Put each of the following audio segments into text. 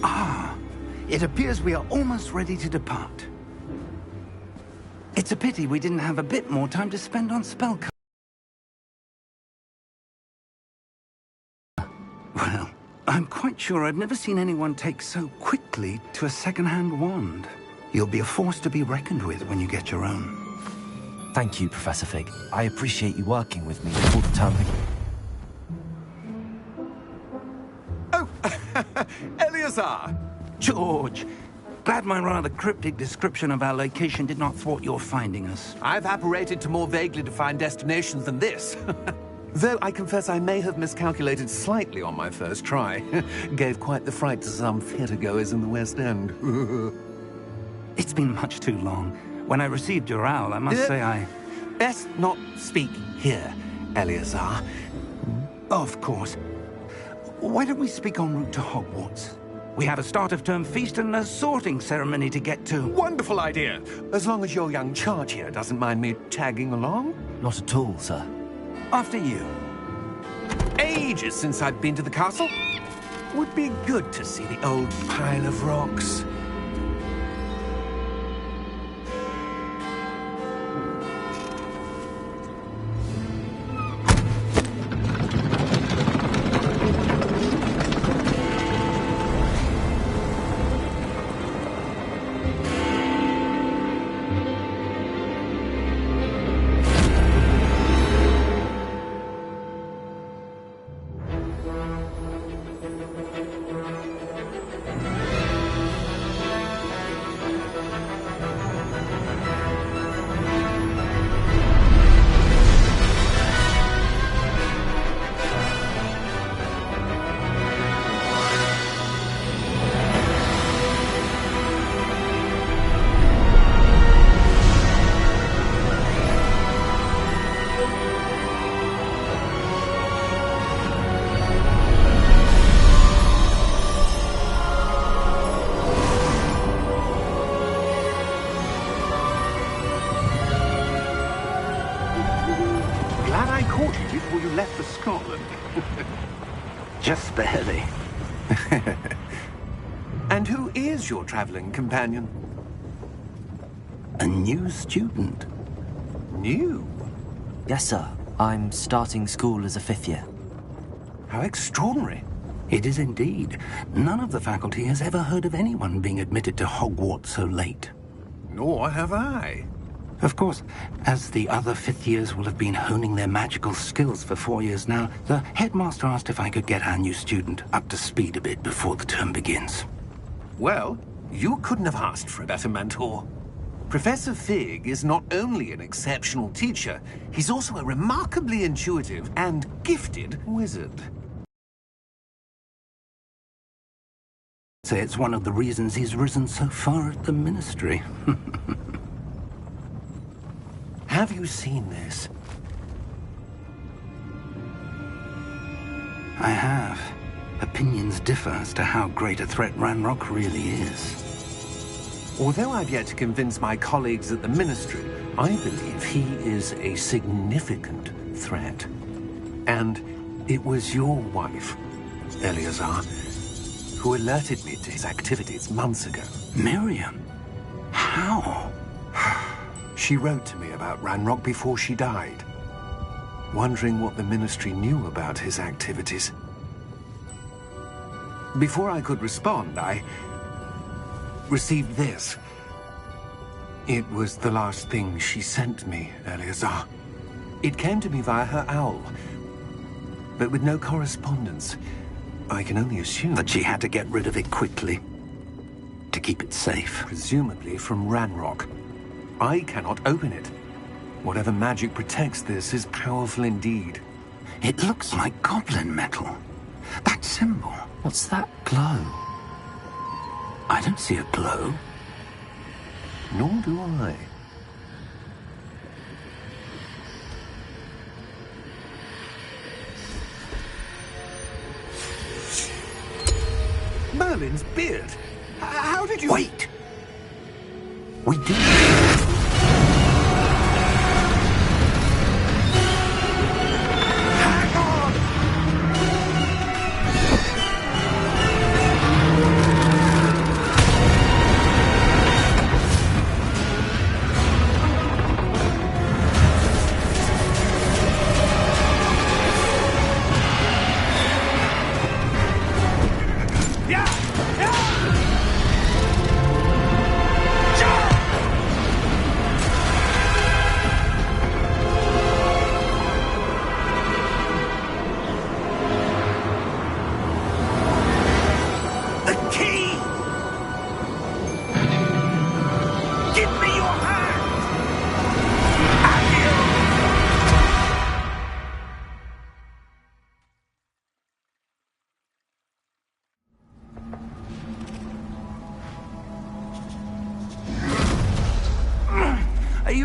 Ah, it appears we are almost ready to depart. It's a pity we didn't have a bit more time to spend on spellcasting. Well, I'm quite sure I've never seen anyone take so quickly to a second-hand wand. You'll be a force to be reckoned with when you get your own. Thank you, Professor Fig. I appreciate you working with me before the term begins. Oh, Eleazar! George, glad my rather cryptic description of our location did not thwart your finding us. I've apparated to more vaguely defined destinations than this. Though I confess I may have miscalculated slightly on my first try. Gave quite the fright to some theatre-goers in the West End. It's been much too long. When I received your owl, I must say I... Best not speak here, Eleazar. Of course. Why don't we speak en route to Hogwarts? We have a start-of-term feast and a sorting ceremony to get to. Wonderful idea! As long as your young charge here doesn't mind me tagging along. Not at all, sir. After you. Ages since I've been to the castle. Would be good to see the old pile of rocks. Before you left for Scotland. Just barely. And who is your traveling companion? A new student. New? Yes, sir. I'm starting school as a 5th year. How extraordinary. It is indeed. None of the faculty has ever heard of anyone being admitted to Hogwarts so late. Nor have I. Of course, as the other 5th years will have been honing their magical skills for 4 years now, the headmaster asked if I could get our new student up to speed a bit before the term begins. Well, you couldn't have asked for a better mentor. Professor Fig is not only an exceptional teacher, he's also a remarkably intuitive and gifted wizard. Say it's one of the reasons he's risen so far at the Ministry. Have you seen this? I have. Opinions differ as to how great a threat Ranrock really is. Although I've yet to convince my colleagues at the Ministry, I believe he is a significant threat. And it was your wife, Eleazar, who alerted me to his activities months ago. Miriam? How? She wrote to me about Ranrock before she died, wondering what the Ministry knew about his activities. Before I could respond, I received this. It was the last thing she sent me, Eleazar. It came to me via her owl, but with no correspondence. I can only assume that she had to get rid of it quickly, to keep it safe. Presumably from Ranrock. I cannot open it. Whatever magic protects this is powerful indeed. It looks like goblin metal. That symbol. What's that glow? I don't see a glow. Nor do I. Merlin's beard. How did you... Wait! We did... Hang on!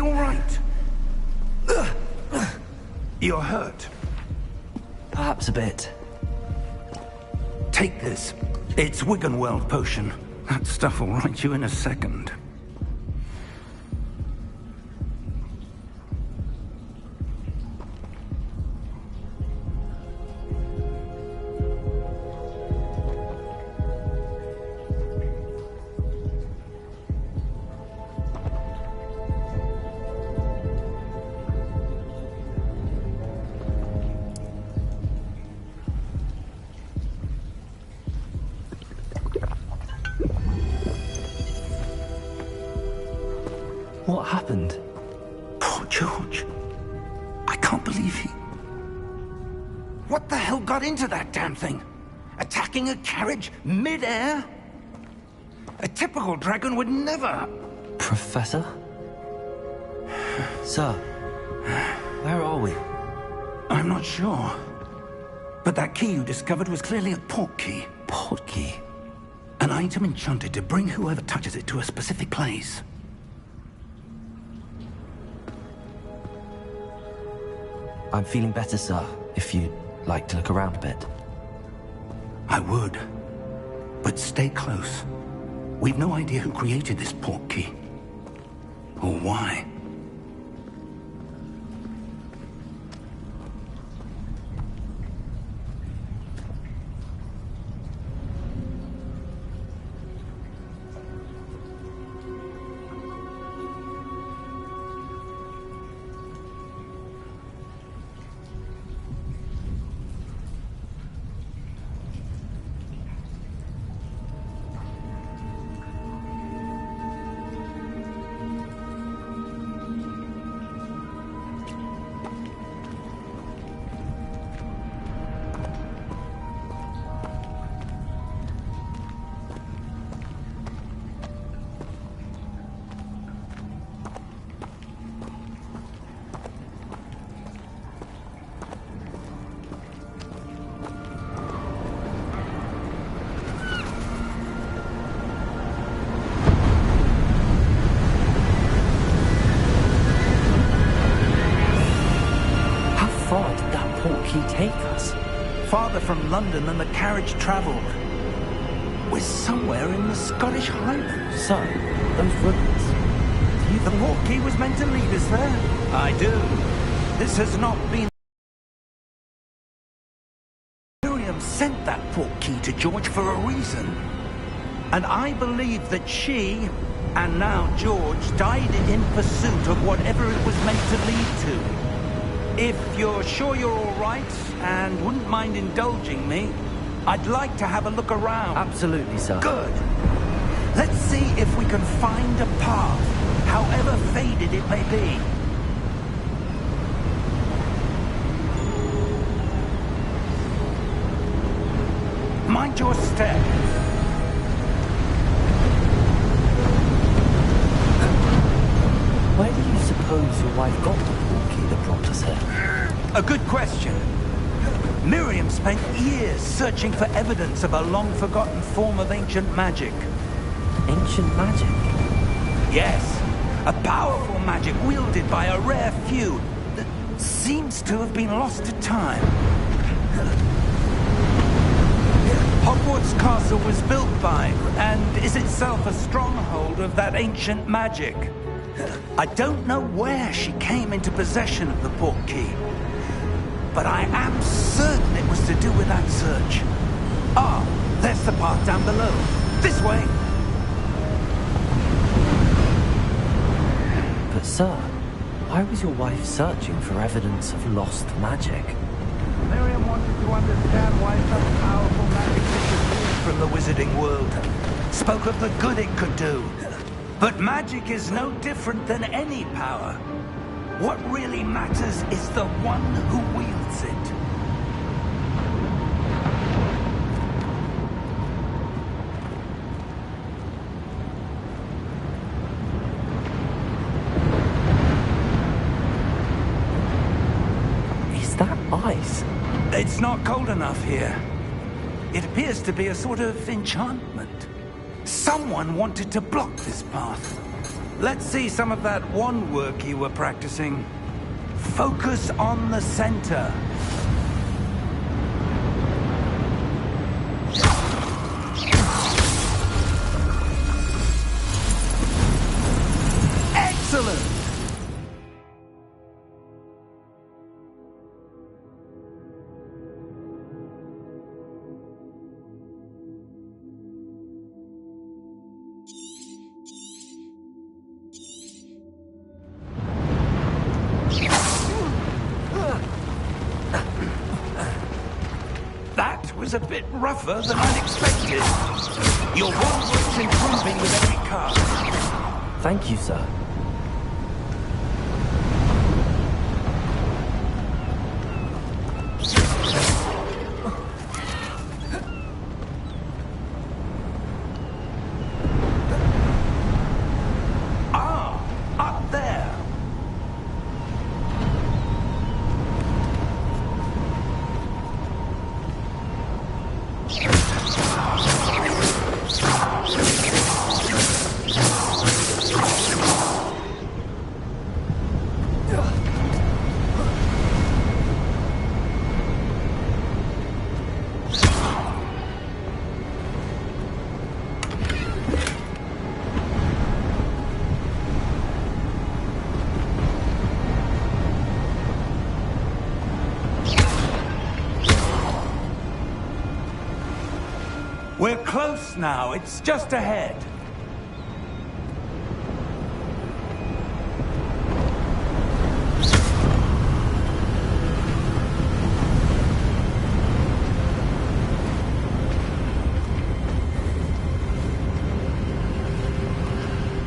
all right? You're hurt. Perhaps a bit. Take this. It's Wiggenweld potion. That stuff will right you in a second. What happened? Poor George. I can't believe he... What the hell got into that damn thing? Attacking a carriage mid-air? A typical dragon would never... Professor? Sir, where are we? I'm not sure. But that key you discovered was clearly a port key. Port key? An item enchanted to bring whoever touches it to a specific place. I'm feeling better, sir, if you'd like to look around a bit. I would. But stay close. We've no idea who created this port key. Or why. Take us? Farther from London than the carriage travelled. We're somewhere in the Scottish Highlands. So, those ruins. The port key was meant to lead us there. I do. This has not been... Miriam sent that port key to George for a reason. And I believe that she, and now George, died in pursuit of whatever it was meant to lead to. If you're sure you're all right, and wouldn't mind indulging me, I'd like to have a look around. Absolutely, sir. Good. Let's see if we can find a path, however faded it may be. Mind your step. Where do you suppose your wife got the port key that brought us here? A good question. Miriam spent years searching for evidence of a long-forgotten form of ancient magic. Ancient magic? Yes. A powerful magic wielded by a rare few that seems to have been lost to time. Hogwarts Castle was built by, and is itself a stronghold of that ancient magic. I don't know where she came into possession of the port key, but I am certain it was to do with that search. Ah, there's the path down below. This way! But sir, why was your wife searching for evidence of lost magic? Miriam wanted to understand why such powerful magic disappeared from the wizarding world. Spoke of the good it could do. But magic is no different than any power. What really matters is the one who wields it. Is that ice? It's not cold enough here. It appears to be a sort of enchantment. Someone wanted to block this path. Let's see some of that wand work you were practicing. Focus on the center. Excellent! That was a bit rougher than I'd expected. Your wand work's improving with every cast. Thank you, sir. Up there. We're close now. It's just ahead.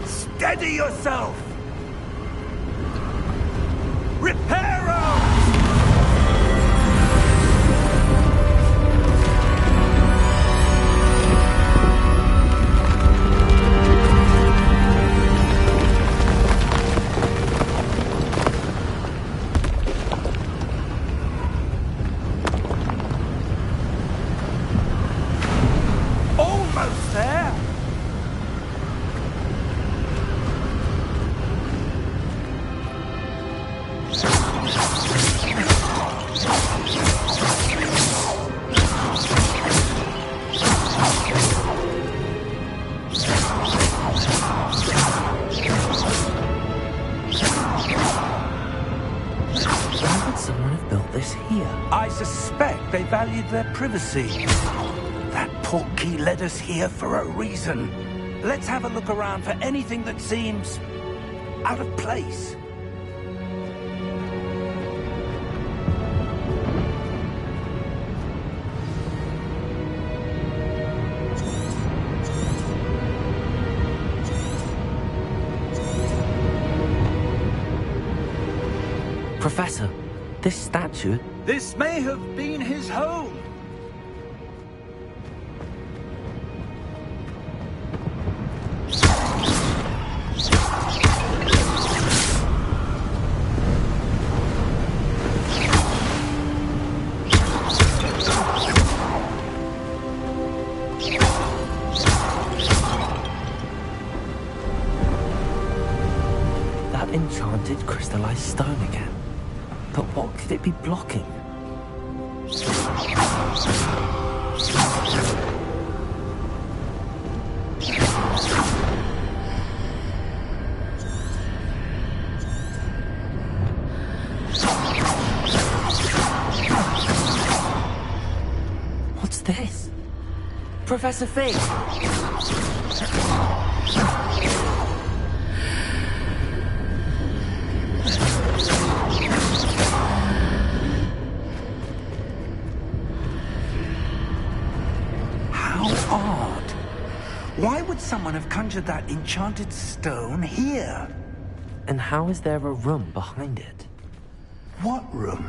Steady yourself! Reparo! Almost there! Why would someone have built this here? I suspect they valued their privacy. That portkey led us here for a reason. Let's have a look around for anything that seems out of place. Professor, this statue... This may have been his home. That enchanted crystallized stone again. But what could it be blocking? What's this? Professor Fig! Odd. Why would someone have conjured that enchanted stone here? And how is there a room behind it? What room?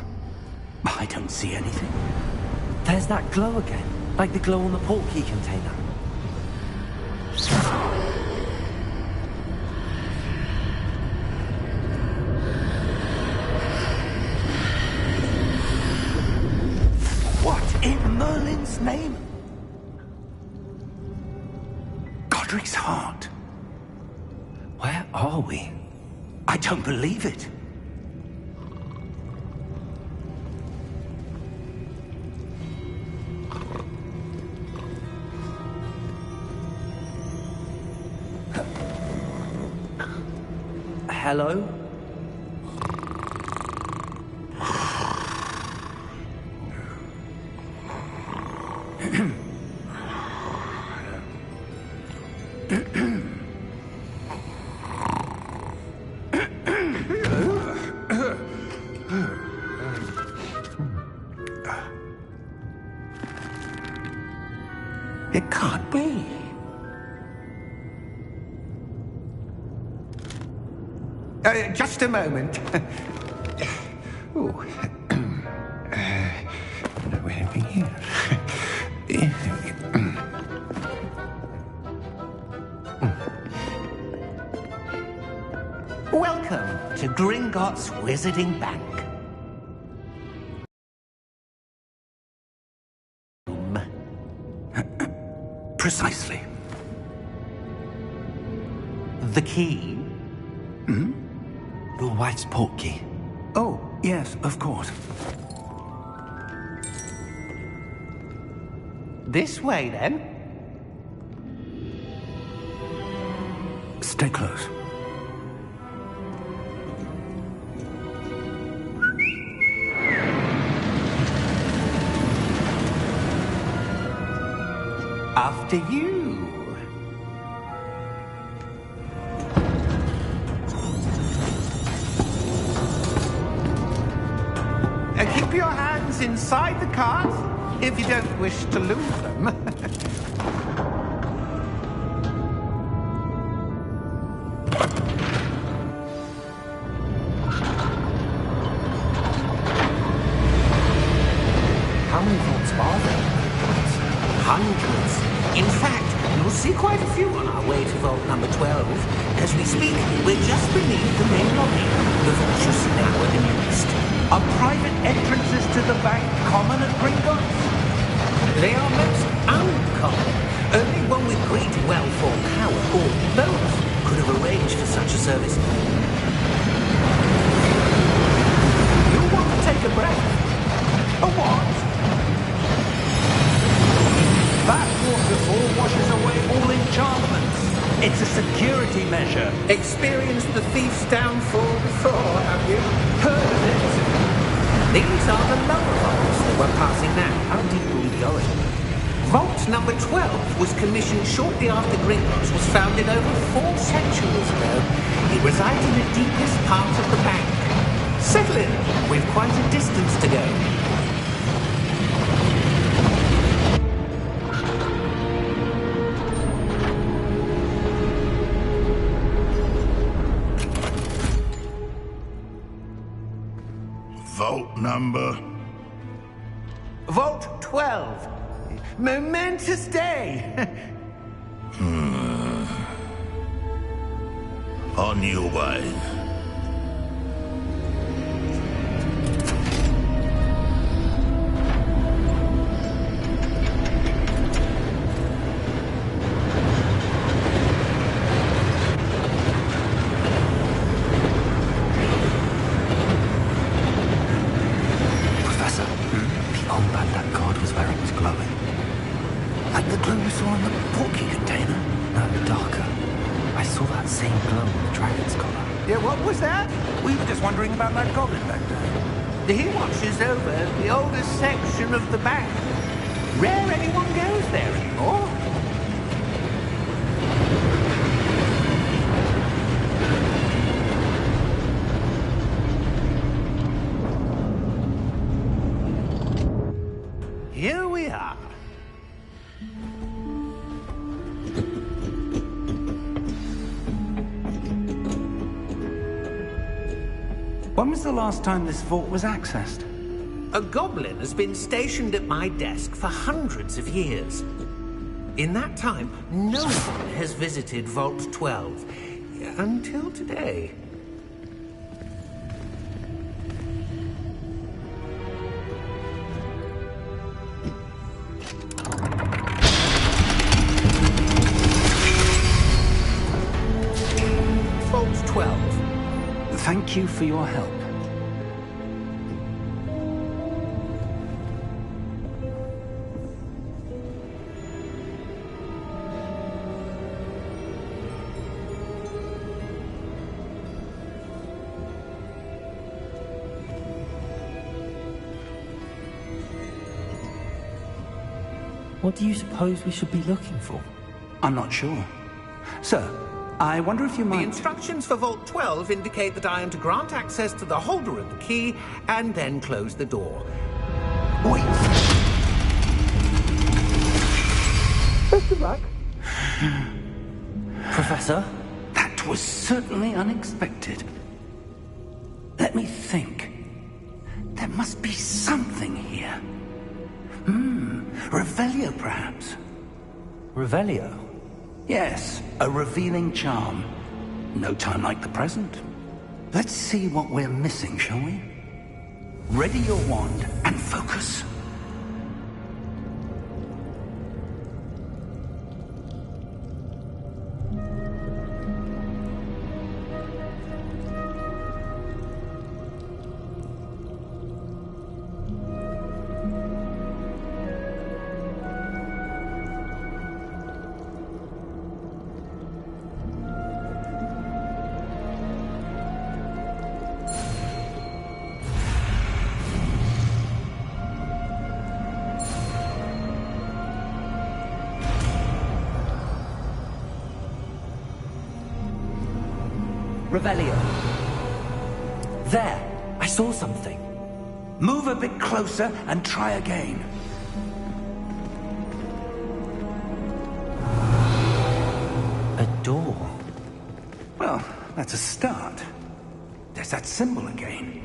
I don't see anything. There's that glow again, like the glow on the portkey container. What in Merlin's name? Godric's heart. Where are we? I don't believe it. Hello? It can't be. Just a moment. Ooh. Where are we here? Welcome to Gringotts Wizarding Bank. Precisely. The key? Your wife's portkey. Oh, yes, of course. This way, then. Stay close. After you. Keep your hands inside the cart if you don't wish to lose them. How many vaults are there? Hundreds. In fact, you'll see quite a few on our way to vault number 12. As we speak, we're just beneath the main lobby. The vaults you see now are in the east. Are private entrances to the bank common at Gringotts? They are most uncommon. Only one with great wealth or power, or both, could have arranged for such a service. You want to take a breath? A what? That waterfall washes away all enchantments. It's a security measure. Experienced the thief's downfall before, have you? Heard of it? These are the lower vaults that we're passing now. How deep are we going? Vault number 12 was commissioned shortly after Gringotts was founded over 4 centuries ago. It resides in the deepest part of the bank. Settle in. We've quite a distance to go. Vault number? Vault 12. Momentous day. On your way. Wondering about that goblin back there. He watches over the oldest section of the bank. Rare anyone goes there anymore. Here we are. When was the last time this vault was accessed? A goblin has been stationed at my desk for hundreds of years. In that time, no one has visited Vault 12. Until today. Thank you for your help. What do you suppose we should be looking for? I'm not sure. Sir, I wonder if you The might... instructions for Vault 12 indicate that I am to grant access to the holder of the key and then close the door. Wait! Mr. Ruck? Professor? That was certainly unexpected. Let me think. There must be something here. Revelio, perhaps? Revelio? Yes, a revealing charm. No time like the present. Let's see what we're missing, shall we? Ready your wand and focus. Revelio. There! I saw something. Move a bit closer and try again. A door. Well, that's a start. There's that symbol again.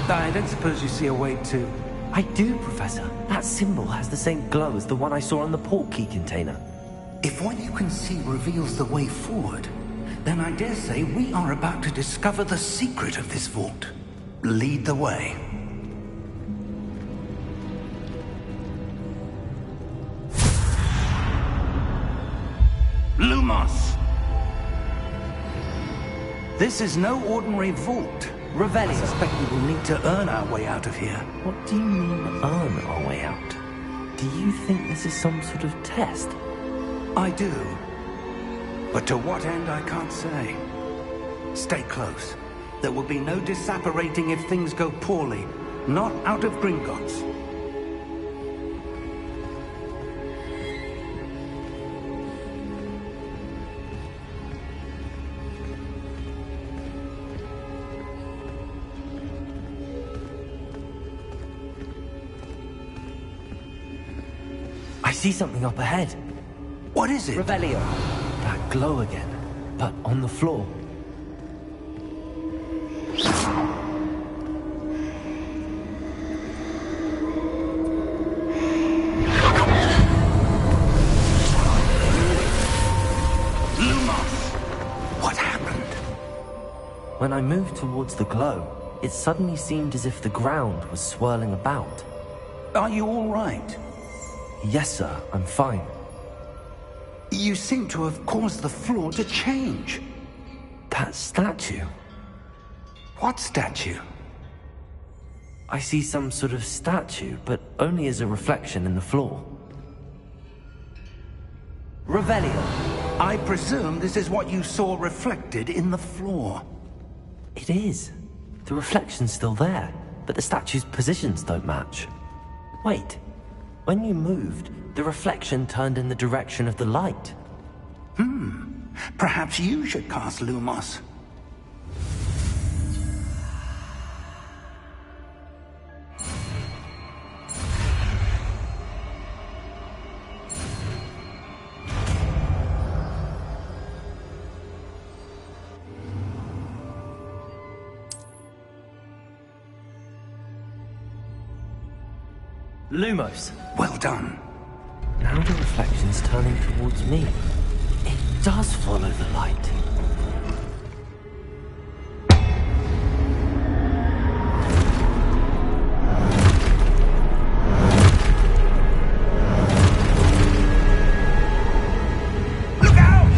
I don't suppose you see a way to... I do, Professor. That symbol has the same glow as the one I saw on the port key container. If what you can see reveals the way forward, then I dare say we are about to discover the secret of this vault. Lead the way. Lumos! This is no ordinary vault. Revelio. I suspect we will need to earn our way out of here. What do you mean, earn our way out? Do you think this is some sort of test? I do. But to what end, I can't say. Stay close. There will be no disapparating if things go poorly. Not out of Gringotts. I see something up ahead. What is it? Revelio. That glow again, but on the floor. Lumos! What happened? When I moved towards the glow, it suddenly seemed as if the ground was swirling about. Are you all right? Yes, sir, I'm fine. You seem to have caused the floor to change. That statue. What statue? I see some sort of statue, but only as a reflection in the floor. Revelio. I presume this is what you saw reflected in the floor. It is. The reflection's still there, but the statue's positions don't match. Wait. When you moved, the reflection turned in the direction of the light. Perhaps you should cast Lumos. Lumos. Well done. Now the reflection's turning towards me. It does follow the light. Look out!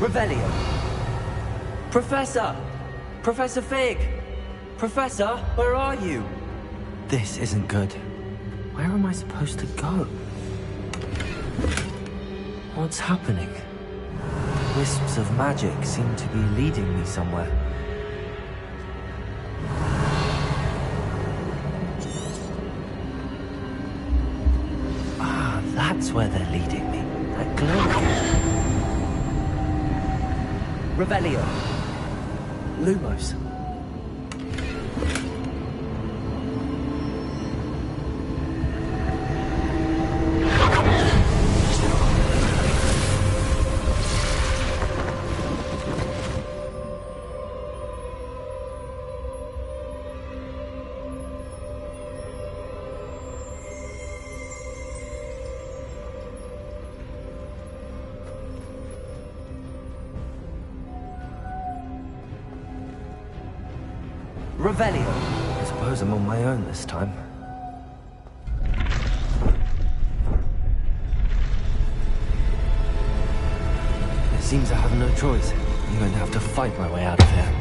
Revelio. Professor! Professor Fig! Professor, where are you? This isn't good. Where am I supposed to go? What's happening? Wisps of magic seem to be leading me somewhere. Ah, that's where they're leading me. That glow again. Revelio. Lumos. Revelio. I suppose I'm on my own this time. It seems I have no choice. I'm going to have to fight my way out of here.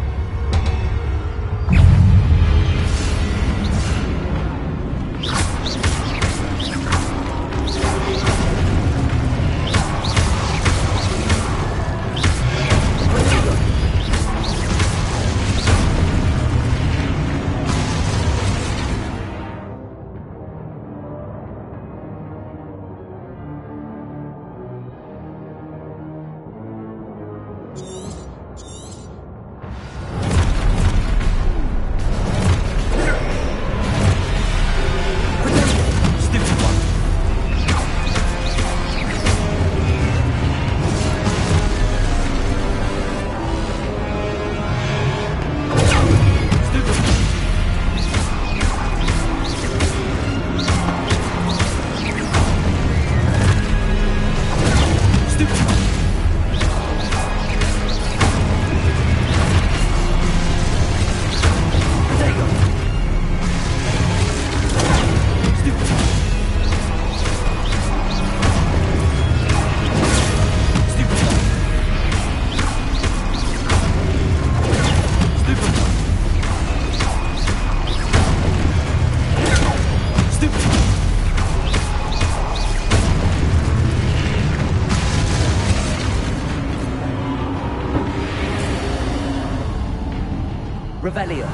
Revelio.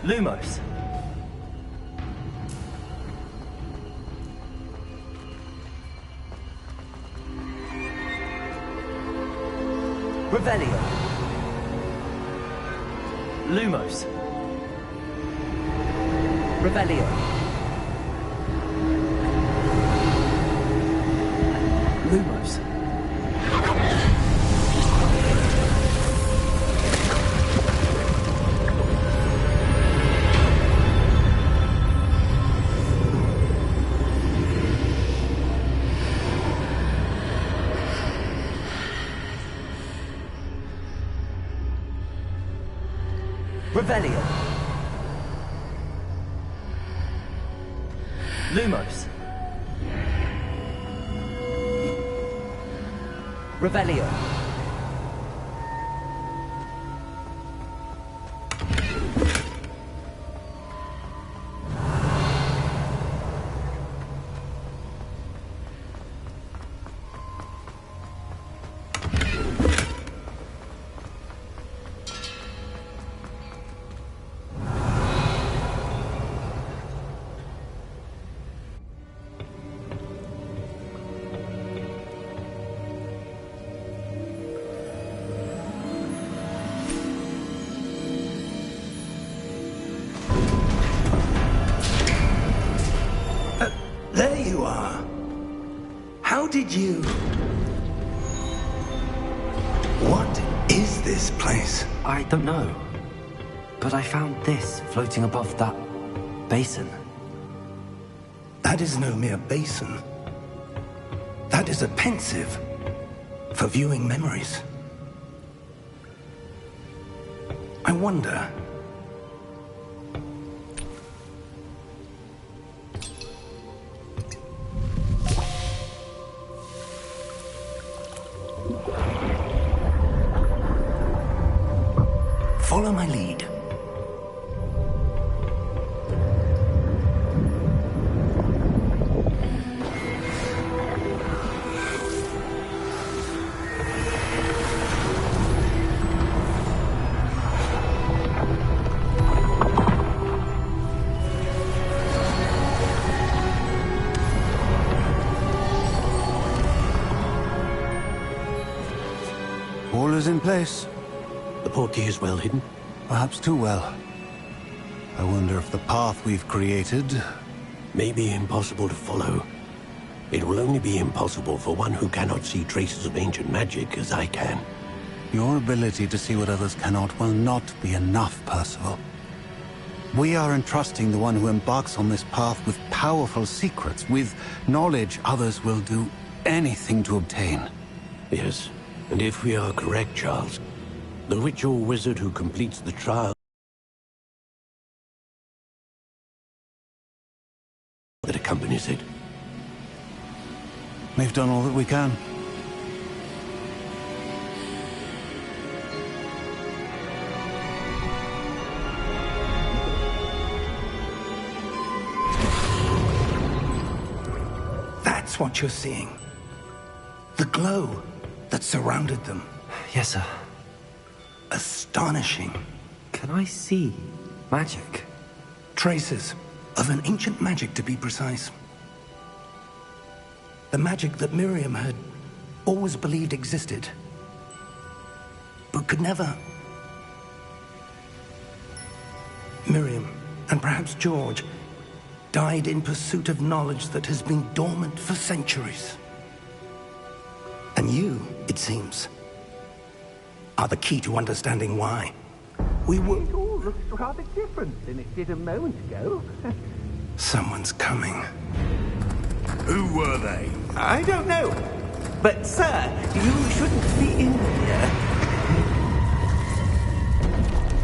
Lumos. Revelio. Lumos. Revelio. Lumos. Revelio. Lumos. Revelio. There you are. How did you... What is this place? I don't know. But I found this floating above that basin. That is no mere basin. That is a pensive for viewing memories. I wonder... Follow my lead. All is in place. The portkey is well hidden. Perhaps too well. I wonder if the path we've created... May be impossible to follow. It will only be impossible for one who cannot see traces of ancient magic as I can. Your ability to see what others cannot will not be enough, Percival. We are entrusting the one who embarks on this path with powerful secrets, with knowledge others will do anything to obtain. Yes, and if we are correct, Charles, the witch or wizard who completes the trial that accompanies it. We've done all that we can. That's what you're seeing. The glow that surrounded them. Yes, sir. Astonishing. Can I see magic? Traces of an ancient magic, to be precise. The magic that Miriam had always believed existed, but could never. Miriam, and perhaps George, died in pursuit of knowledge that has been dormant for centuries. And you, it seems, are the key to understanding why. We were... It all looks rather different than it did a moment ago. Someone's coming. Who were they? I don't know. But, sir, you shouldn't be in here.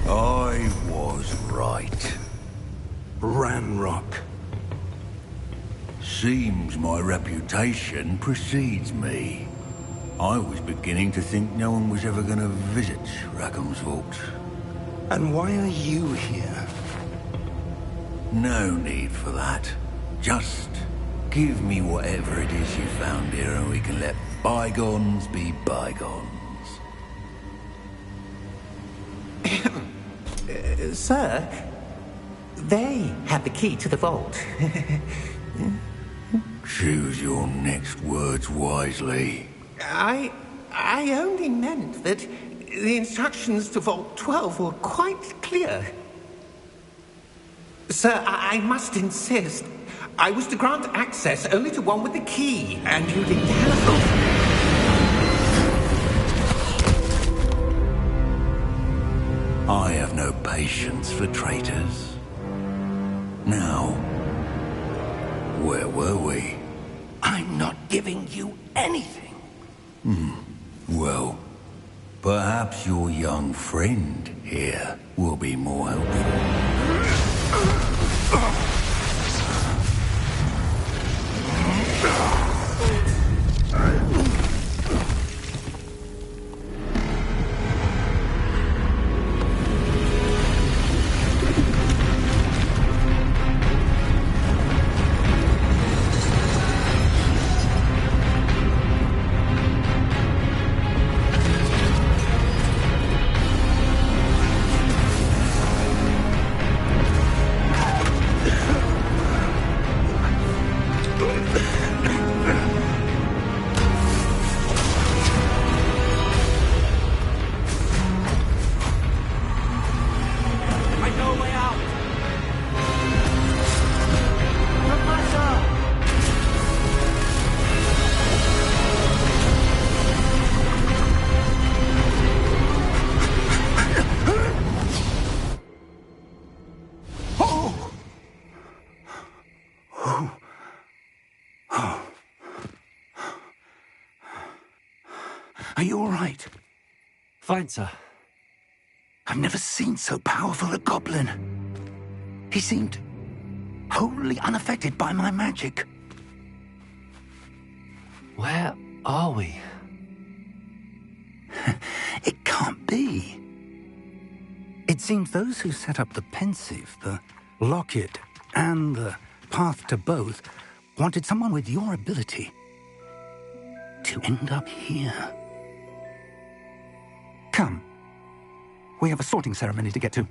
I was right. Ranrock. Seems my reputation precedes me. I was beginning to think no one was ever going to visit Rackham's vault. And why are you here? No need for that. Just give me whatever it is you found here and we can let bygones be bygones. Sir, they have the key to the vault. Choose your next words wisely. I only meant that the instructions to Vault 12 were quite clear. Sir, I must insist. I was to grant access only to one with the key, and you didn't have... I have no patience for traitors. Now, where were we? I'm not giving you anything. Well, perhaps your young friend here will be more helpful. Are you all right? Fine, sir. I've never seen so powerful a goblin. He seemed wholly unaffected by my magic. Where are we? It can't be. It seems those who set up the pensive, the locket, and the path to both wanted someone with your ability to end up here. Come. We have a sorting ceremony to get to.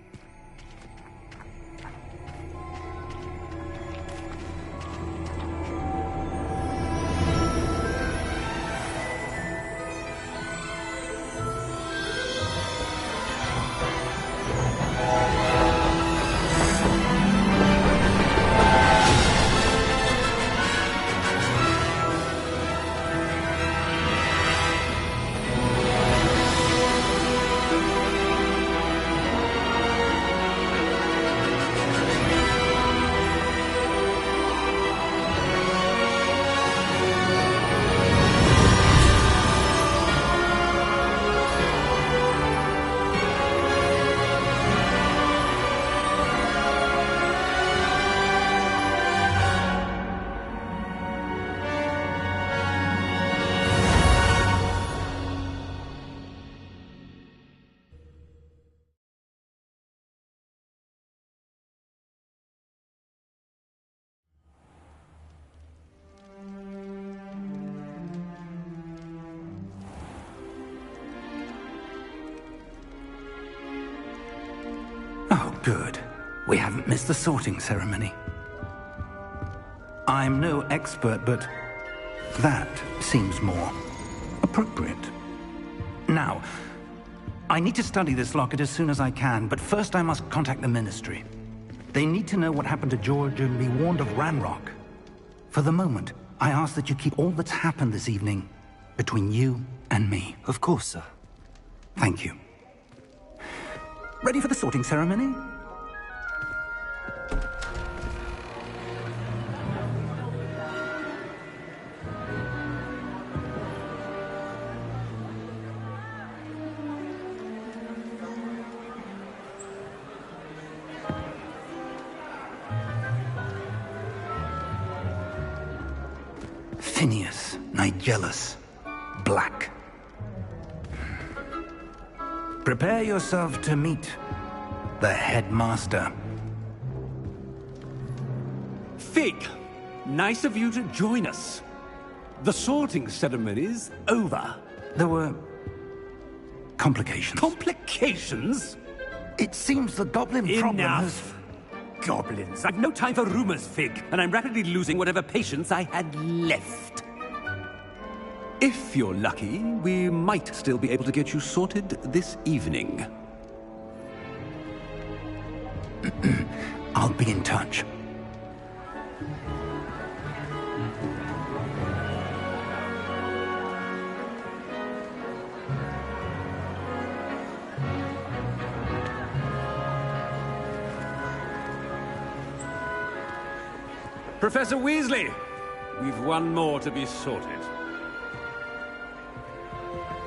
Oh, good. We haven't missed the sorting ceremony. I'm no expert, but that seems more appropriate. Now, I need to study this locket as soon as I can, but first I must contact the Ministry. They need to know what happened to George and be warned of Ranrock. For the moment, I ask that you keep all that's happened this evening between you and me. Of course, sir. Thank you. Ready for the sorting ceremony? Phineas, Nigellus, Black. Prepare yourself to meet the headmaster. Fig, nice of you to join us. The sorting ceremony's over. There were complications. Complications? It seems the goblin problem has... Enough! Goblins. I've no time for rumors, Fig, and I'm rapidly losing whatever patience I had left. If you're lucky, we might still be able to get you sorted this evening. I'll be in touch. Professor Weasley, we've one more to be sorted.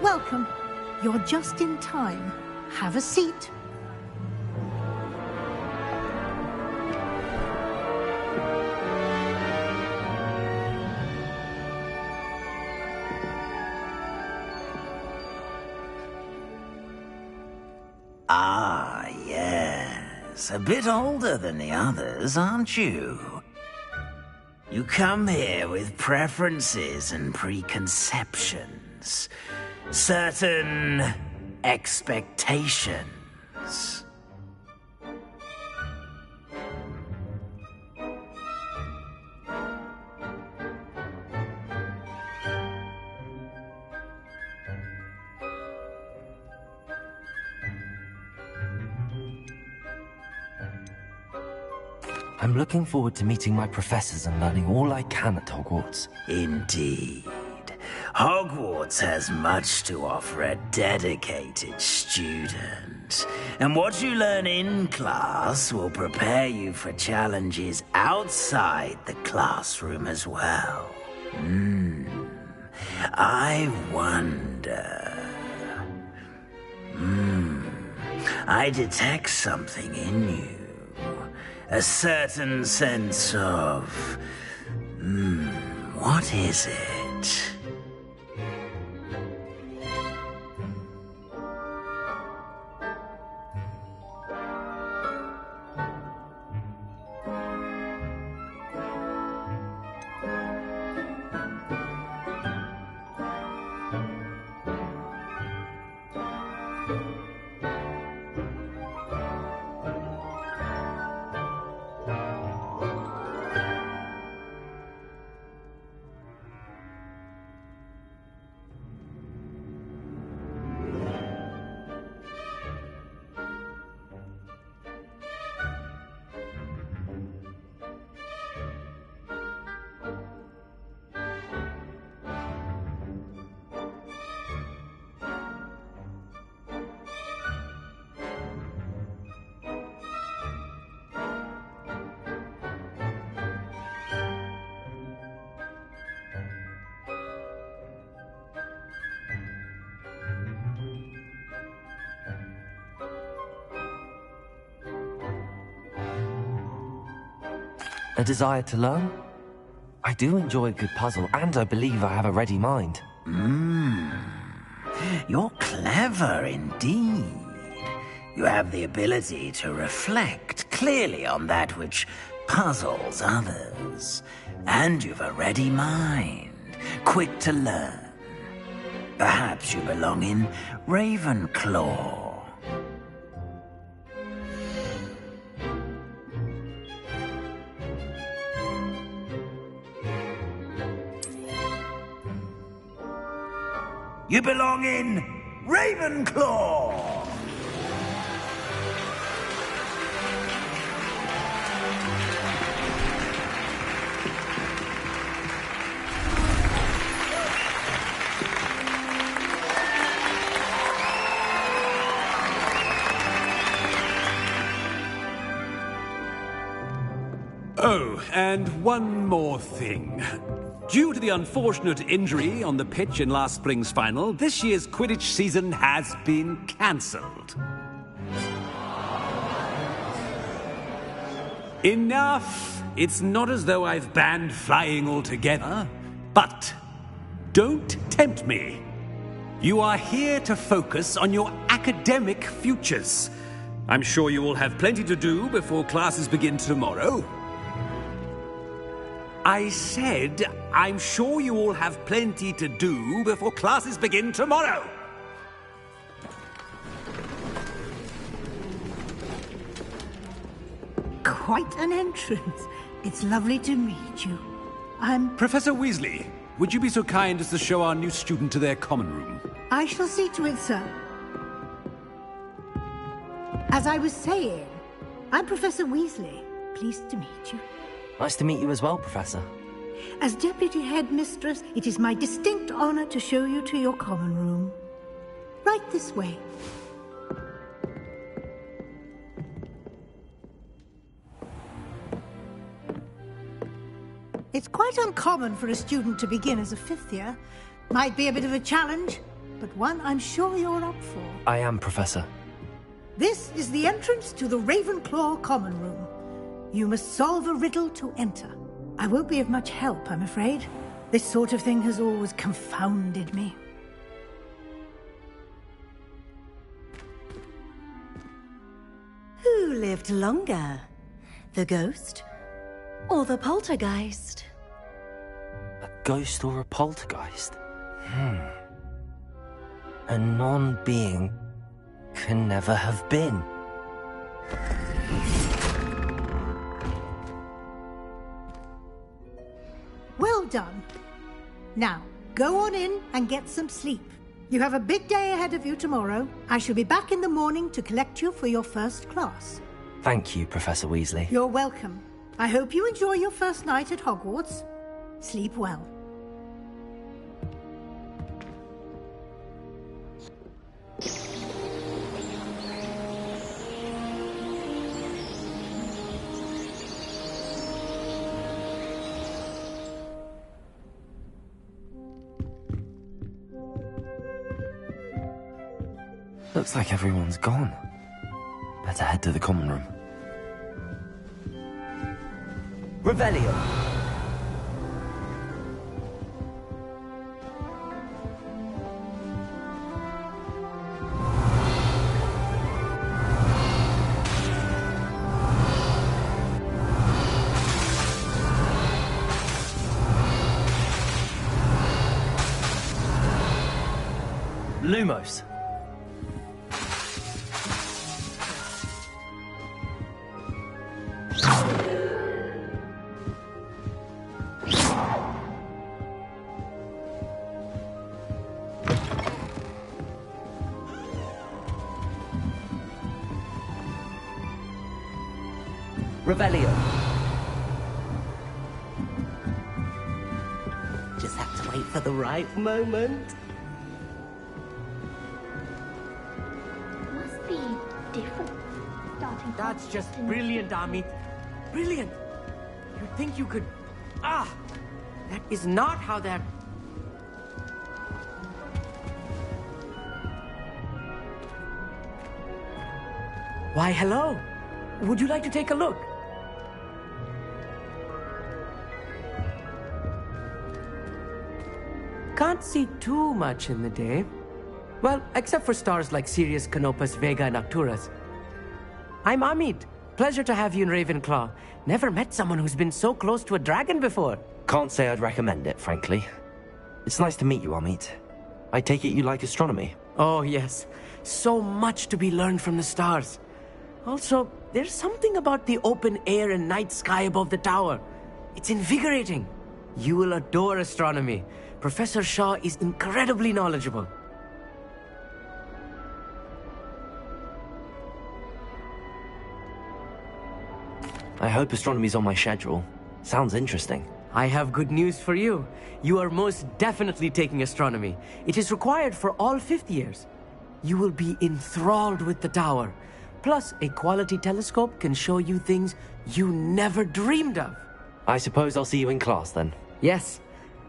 Welcome. You're just in time. Have a seat. Ah, yes. A bit older than the others, aren't you? You come here with preferences and preconceptions. Certain expectations. I'm looking forward to meeting my professors and learning all I can at Hogwarts. Indeed. Hogwarts has much to offer a dedicated student. And what you learn in class will prepare you for challenges outside the classroom as well. I wonder... I detect something in you. A certain sense of... what is it? A desire to learn? I do enjoy a good puzzle, and I believe I have a ready mind. You're clever indeed. You have the ability to reflect clearly on that which puzzles others. And you've a ready mind, quick to learn. Perhaps you belong in Ravenclaw. You belong in Ravenclaw! Oh, and one more thing. Due to the unfortunate injury on the pitch in last spring's final, this year's Quidditch season has been cancelled. Enough! It's not as though I've banned flying altogether, but don't tempt me. You are here to focus on your academic futures. I'm sure you will have plenty to do before classes begin tomorrow. I said, I'm sure you all have plenty to do before classes begin tomorrow. Quite an entrance. It's lovely to meet you. I'm... Professor Weasley, would you be so kind as to show our new student to their common room? I shall see to it, sir. As I was saying, I'm Professor Weasley. Pleased to meet you. Nice to meet you as well, Professor. As Deputy Headmistress, it is my distinct honor to show you to your common room. Right this way. It's quite uncommon for a student to begin as a fifth year. Might be a bit of a challenge, but one I'm sure you're up for. I am, Professor. This is the entrance to the Ravenclaw common room. You must solve a riddle to enter. I won't be of much help, I'm afraid. This sort of thing has always confounded me. Who lived longer? The ghost or the poltergeist? A ghost or a poltergeist? A non-being can never have been. Well done. Now, go on in and get some sleep. You have a big day ahead of you tomorrow. I shall be back in the morning to collect you for your first class. Thank you, Professor Weasley. You're welcome. I hope you enjoy your first night at Hogwarts. Sleep well. Looks like everyone's gone. Better head to the common room. Revelio! Lumos! Revelio. Just have to wait for the right moment. Must be different. Starting That's just brilliant, Amit. Brilliant. You think you could... That is not how that... Why, hello. Would you like to take a look? can't see too much in the day. Well, except for stars like Sirius, Canopus, Vega, and Arcturus. I'm Amit. Pleasure to have you in Ravenclaw. Never met someone who's been so close to a dragon before. Can't say I'd recommend it, frankly. It's nice to meet you, Amit. I take it you like astronomy? Oh, yes. So much to be learned from the stars. Also, there's something about the open air and night sky above the tower. It's invigorating. You will adore astronomy. Professor Shaw is incredibly knowledgeable. I hope astronomy's on my schedule. Sounds interesting. I have good news for you. You are most definitely taking astronomy. It is required for all 5th years. You will be enthralled with the tower. Plus, a quality telescope can show you things you never dreamed of. I suppose I'll see you in class then. Yes.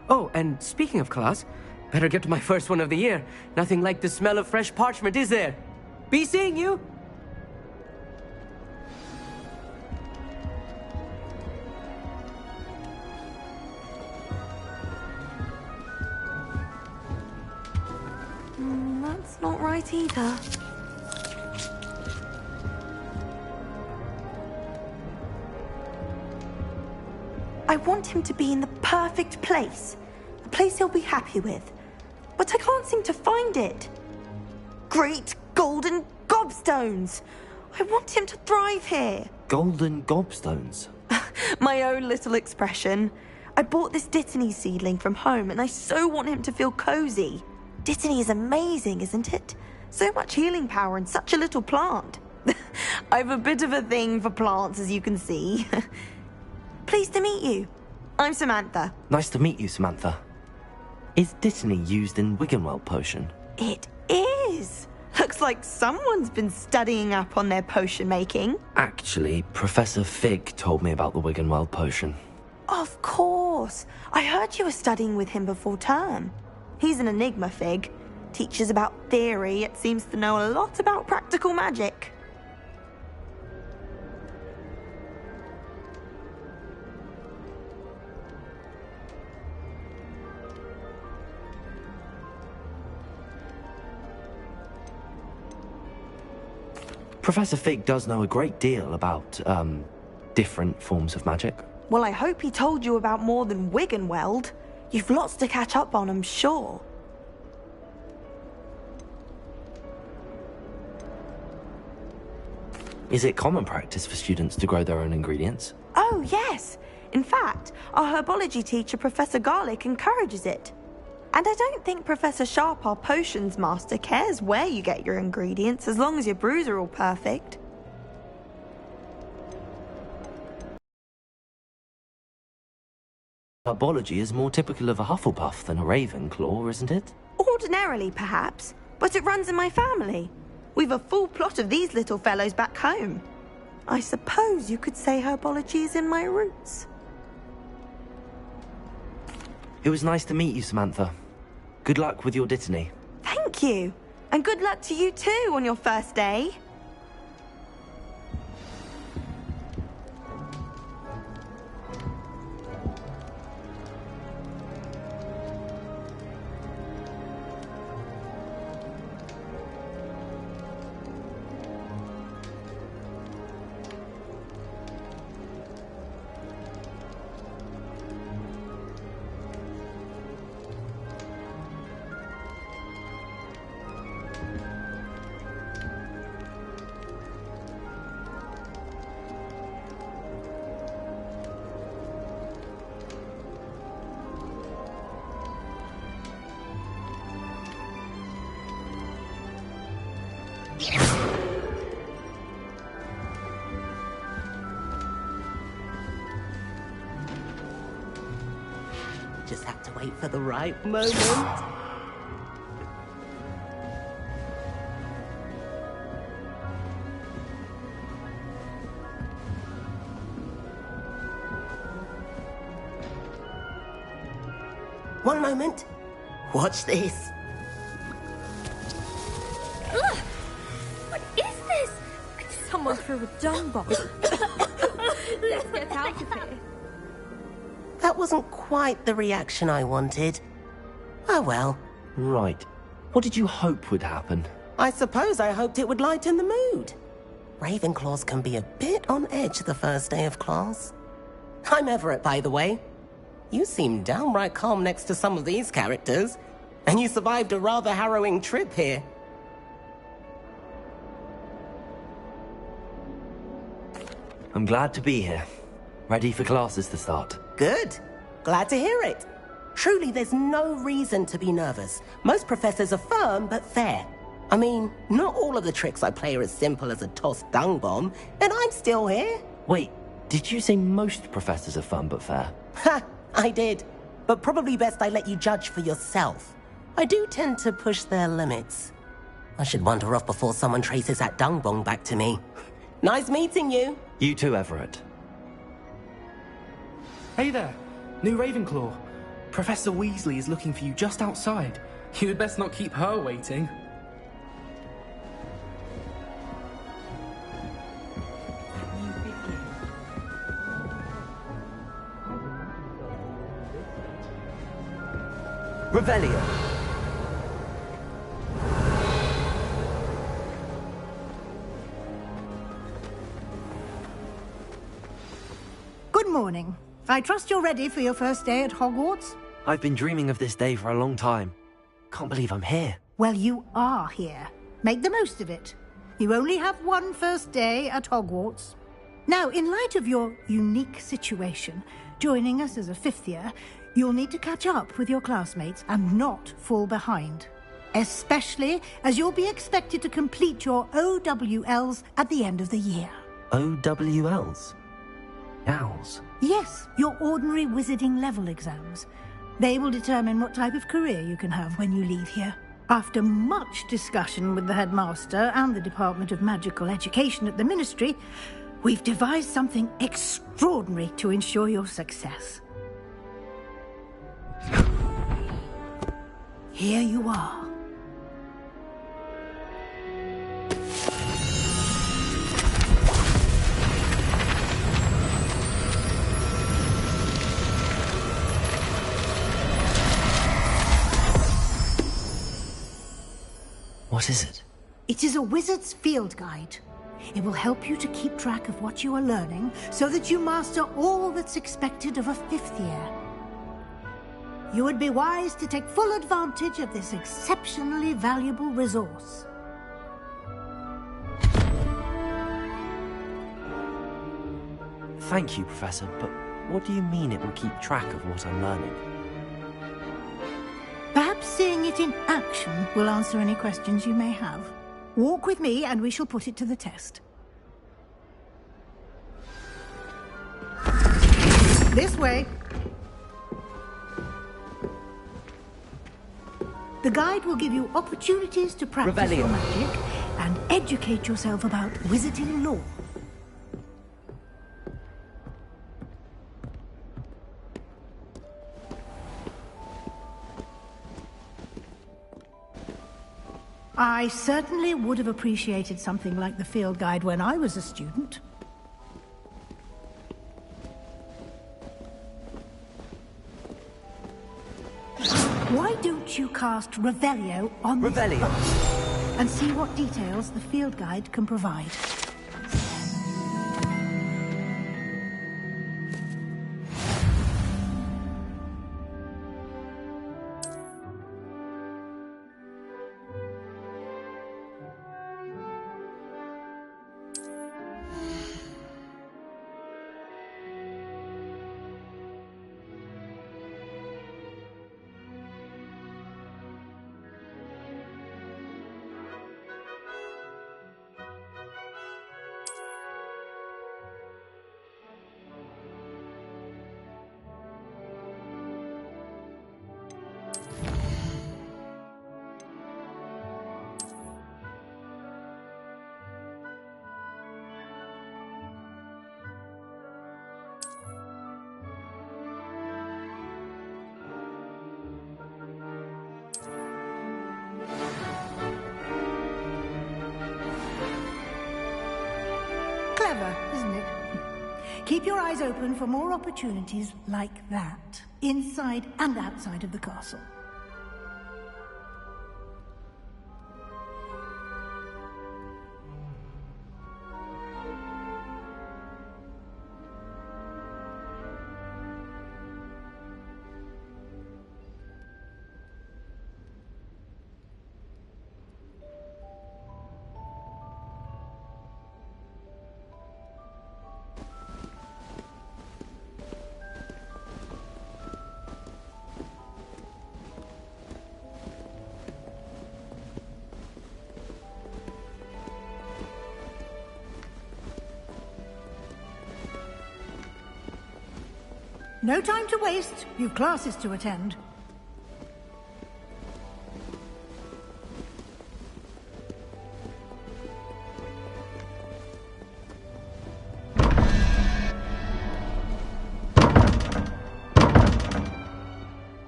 Oh, and speaking of class, better get to my first one of the year. Nothing like the smell of fresh parchment, is there? Be seeing you! That's not right either. I want him to be in the perfect place. A place he'll be happy with. But I can't seem to find it. Great golden gobstones! I want him to thrive here. Golden gobstones? My own little expression. I bought this Dittany seedling from home and I so want him to feel cozy. Dittany is amazing, isn't it? So much healing power in such a little plant. I've a bit of a thing for plants, as you can see. Pleased to meet you. I'm Samantha. Nice to meet you, Samantha. Is Dittany used in Wiggenweld potion? It is. Looks like someone's been studying up on their potion making. Actually, Professor Fig told me about the Wiggenweld potion. Of course. I heard you were studying with him before term. He's an enigma, Fig. Teaches about theory, yet seems to know a lot about practical magic. Professor Fig does know a great deal about, different forms of magic. Well, I hope he told you about more than Wiggenweld. You've lots to catch up on, I'm sure. Is it common practice for students to grow their own ingredients? Oh, yes. In fact, our herbology teacher, Professor Garlick, encourages it. And I don't think Professor Sharp, our potions master, cares where you get your ingredients, as long as your brews are all perfect. Herbology is more typical of a Hufflepuff than a Ravenclaw, isn't it? Ordinarily, perhaps, but it runs in my family. We've a full plot of these little fellows back home. I suppose you could say herbology is in my roots. It was nice to meet you, Samantha. Good luck with your Dittany. Thank you. And good luck to you too on your first day. Just have to wait for the right moment. One moment. Watch this. Ugh! What is this? Someone threw a dung bomb. Let's get out of here. That wasn't quite the reaction I wanted. Oh well. Right. What did you hope would happen? I suppose I hoped it would lighten the mood. Ravenclaws can be a bit on edge the first day of class. I'm Everett, by the way. You seem downright calm next to some of these characters, and you survived a rather harrowing trip here. I'm glad to be here. Ready for classes to start. Good. Glad to hear it. Truly, there's no reason to be nervous. Most professors are firm but fair. I mean, not all of the tricks I play are as simple as a tossed dung bomb, and I'm still here. Wait, did you say most professors are fun but fair? Ha! I did. But probably best I let you judge for yourself. I do tend to push their limits. I should wander off before someone traces that dung bomb back to me. Nice meeting you. You too, Everett. Hey there, new Ravenclaw. Professor Weasley is looking for you just outside. You had best not keep her waiting. Revelio. Good morning. I trust you're ready for your first day at Hogwarts? I've been dreaming of this day for a long time. Can't believe I'm here. Well, you are here. Make the most of it. You only have one first day at Hogwarts. Now, in light of your unique situation, joining us as a fifth year, you'll need to catch up with your classmates and not fall behind. Especially as you'll be expected to complete your OWLs at the end of the year. OWLs? Owls? Yes, your ordinary wizarding level exams. They will determine what type of career you can have when you leave here. After much discussion with the headmaster and the Department of Magical Education at the Ministry, we've devised something extraordinary to ensure your success. Here you are. What is it? It is a wizard's field guide. It will help you to keep track of what you are learning so that you master all that's expected of a fifth year. You would be wise to take full advantage of this exceptionally valuable resource. Thank you, Professor, but what do you mean it will keep track of what I'm learning? Perhaps seeing it in action will answer any questions you may have. Walk with me and we shall put it to the test. This way. The guide will give you opportunities to practice your magic and educate yourself about wizarding lore. I certainly would have appreciated something like the field guide when I was a student. Why don't you cast Revelio on Revelio and see what details the field guide can provide? Clever, isn't it? Keep your eyes open for more opportunities like that, inside and outside of the castle. No time to waste. You've classes to attend.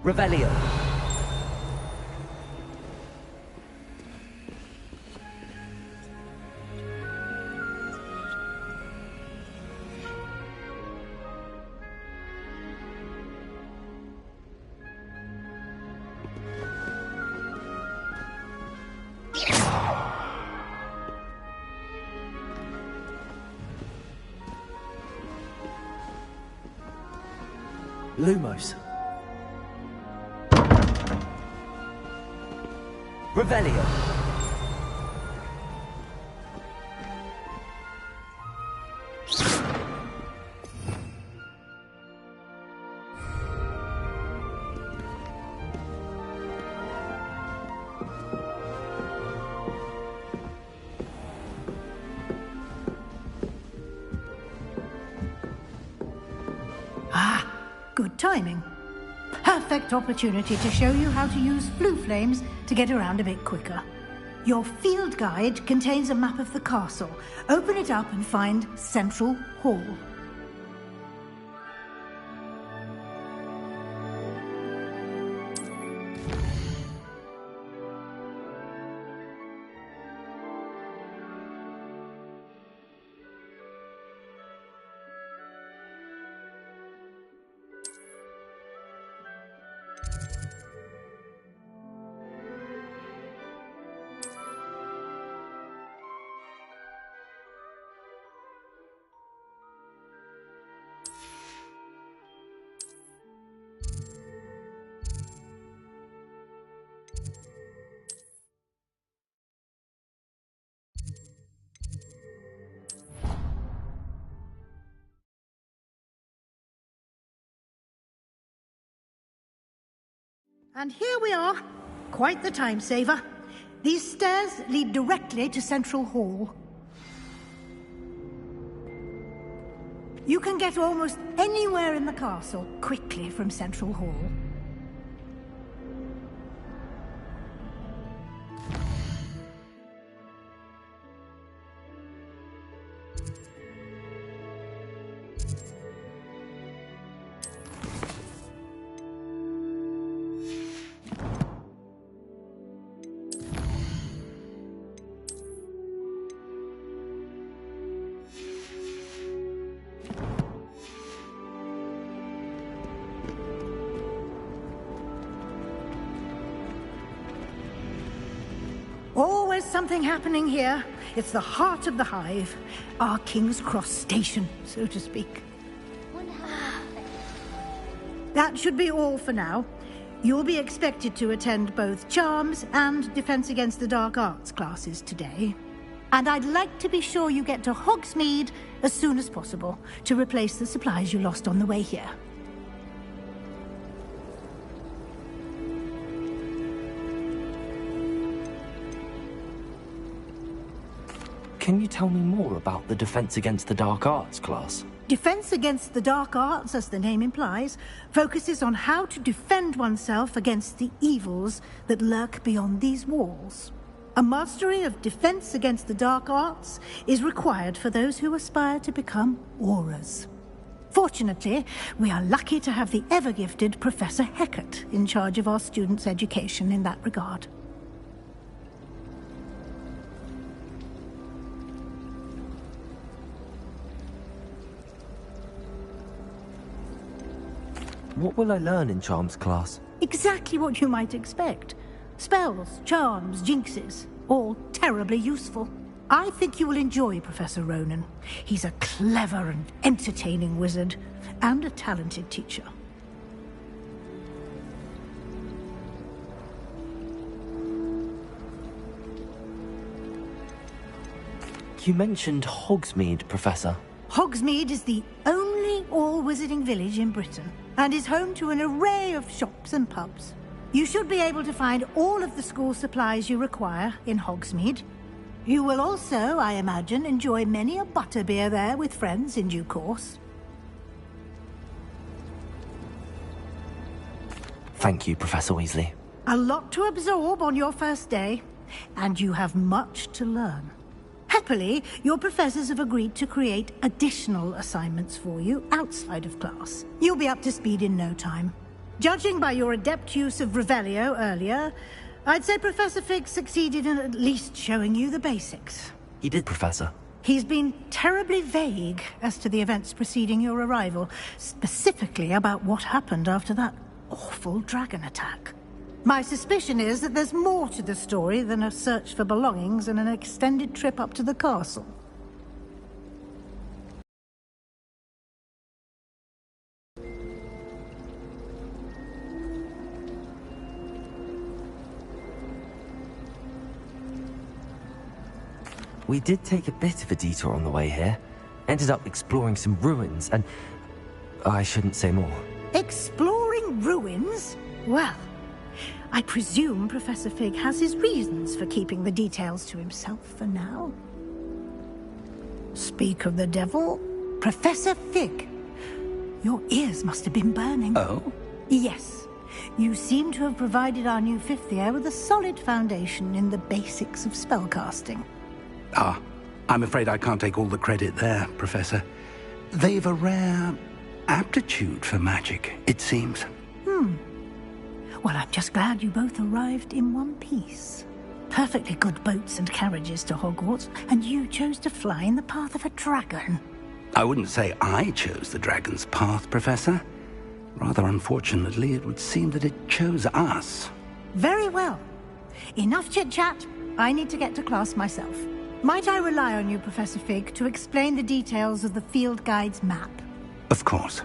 Revelio. Lumos. Revelio. Ah, good timing. Perfect opportunity to show you how to use flue flames to get around a bit quicker. Your field guide contains a map of the castle. Open it up and find Central Hall. And here we are. Quite the time saver. These stairs lead directly to Central Hall. You can get almost anywhere in the castle quickly from Central Hall. Always something happening here. It's the heart of the hive. Our King's Cross station, so to speak. That should be all for now. You'll be expected to attend both Charms and Defense Against the Dark Arts classes today. And I'd like to be sure you get to Hogsmeade as soon as possible to replace the supplies you lost on the way here. Can you tell me more about the Defense Against the Dark Arts class? Defense Against the Dark Arts, as the name implies, focuses on how to defend oneself against the evils that lurk beyond these walls. A mastery of Defense Against the Dark Arts is required for those who aspire to become Aurors. Fortunately, we are lucky to have the ever-gifted Professor Hecat in charge of our students' education in that regard. What will I learn in Charms class? Exactly what you might expect. Spells, charms, jinxes, all terribly useful. I think you will enjoy Professor Ronan. He's a clever and entertaining wizard, and a talented teacher. You mentioned Hogsmeade, Professor. Hogsmeade is the only all-wizarding village in Britain, and is home to an array of shops and pubs. You should be able to find all of the school supplies you require in Hogsmeade. You will also, I imagine, enjoy many a butterbeer there with friends in due course. Thank you, Professor Weasley. A lot to absorb on your first day, and you have much to learn. Happily, your professors have agreed to create additional assignments for you outside of class. You'll be up to speed in no time. Judging by your adept use of Revelio earlier, I'd say Professor Fig succeeded in at least showing you the basics. He did, Professor. He's been terribly vague as to the events preceding your arrival, specifically about what happened after that awful dragon attack. My suspicion is that there's more to the story than a search for belongings and an extended trip up to the castle. We did take a bit of a detour on the way here. Ended up exploring some ruins and... I shouldn't say more. Exploring ruins? Well, I presume Professor Fig has his reasons for keeping the details to himself for now. Speak of the devil, Professor Fig. Your ears must have been burning. Oh? Yes. You seem to have provided our new fifth year with a solid foundation in the basics of spellcasting. Ah, I'm afraid I can't take all the credit there, Professor. They've a rare aptitude for magic, it seems. Well, I'm just glad you both arrived in one piece. Perfectly good boats and carriages to Hogwarts, and you chose to fly in the path of a dragon. I wouldn't say I chose the dragon's path, Professor. Rather unfortunately, it would seem that it chose us. Very well. Enough chit-chat. I need to get to class myself. Might I rely on you, Professor Fig, to explain the details of the field guide's map? Of course.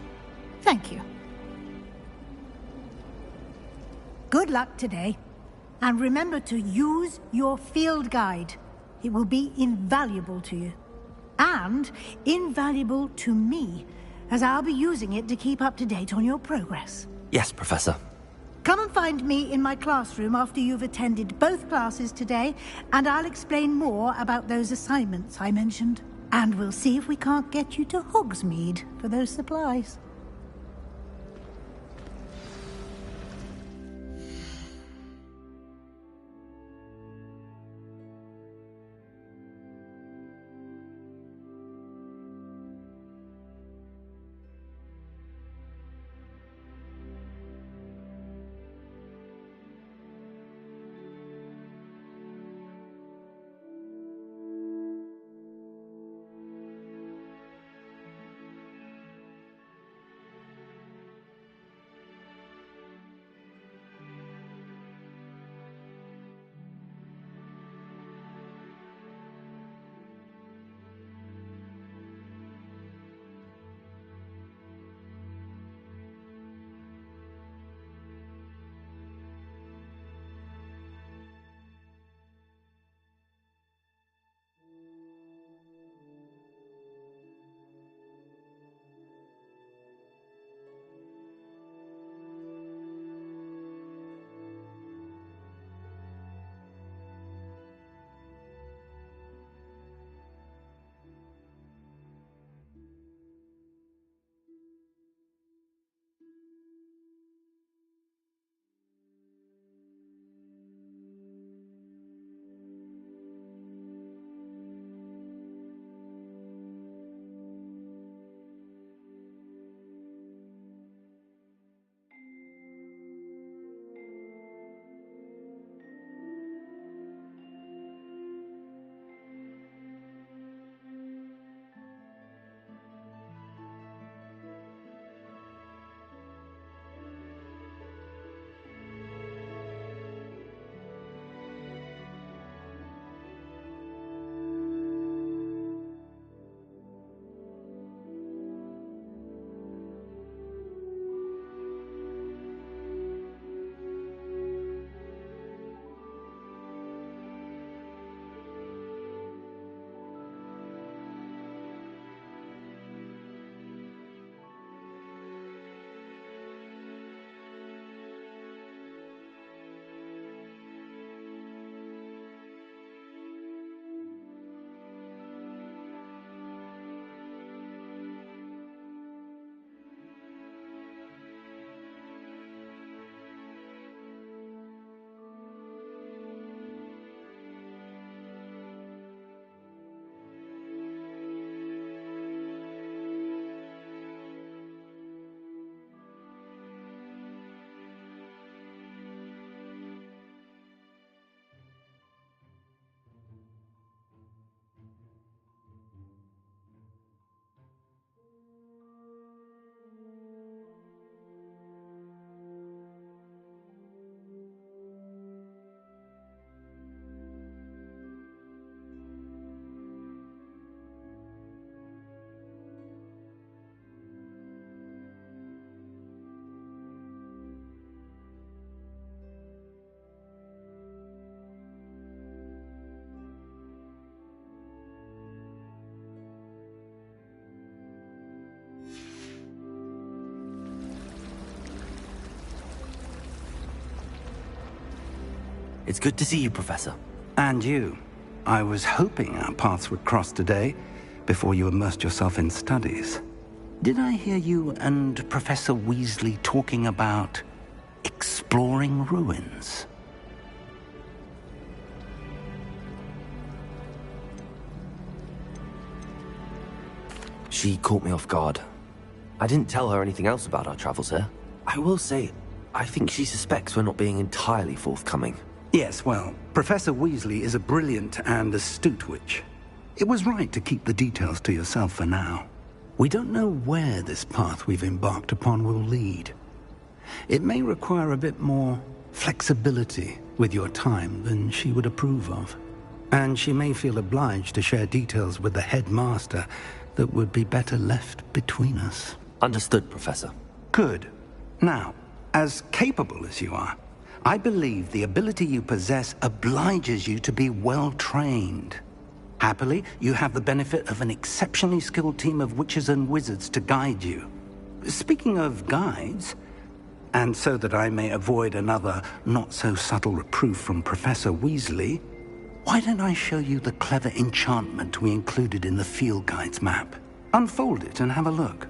Thank you. Good luck today. And remember to use your field guide. It will be invaluable to you. And invaluable to me, as I'll be using it to keep up to date on your progress. Yes, Professor. Come and find me in my classroom after you've attended both classes today, and I'll explain more about those assignments I mentioned. And we'll see if we can't get you to Hogsmeade for those supplies. It's good to see you, Professor. And you. I was hoping our paths would cross today, before you immersed yourself in studies. Did I hear you and Professor Weasley talking about exploring ruins? She caught me off guard. I didn't tell her anything else about our travels here. I will say, I think she suspects we're not being entirely forthcoming. Yes, well, Professor Weasley is a brilliant and astute witch. It was right to keep the details to yourself for now. We don't know where this path we've embarked upon will lead. It may require a bit more flexibility with your time than she would approve of. And she may feel obliged to share details with the headmaster that would be better left between us. Understood, Professor. Good. Now, as capable as you are, I believe the ability you possess obliges you to be well trained. Happily, you have the benefit of an exceptionally skilled team of witches and wizards to guide you. Speaking of guides, and so that I may avoid another not-so-subtle reproof from Professor Weasley, why don't I show you the clever enchantment we included in the field guide's map? Unfold it and have a look.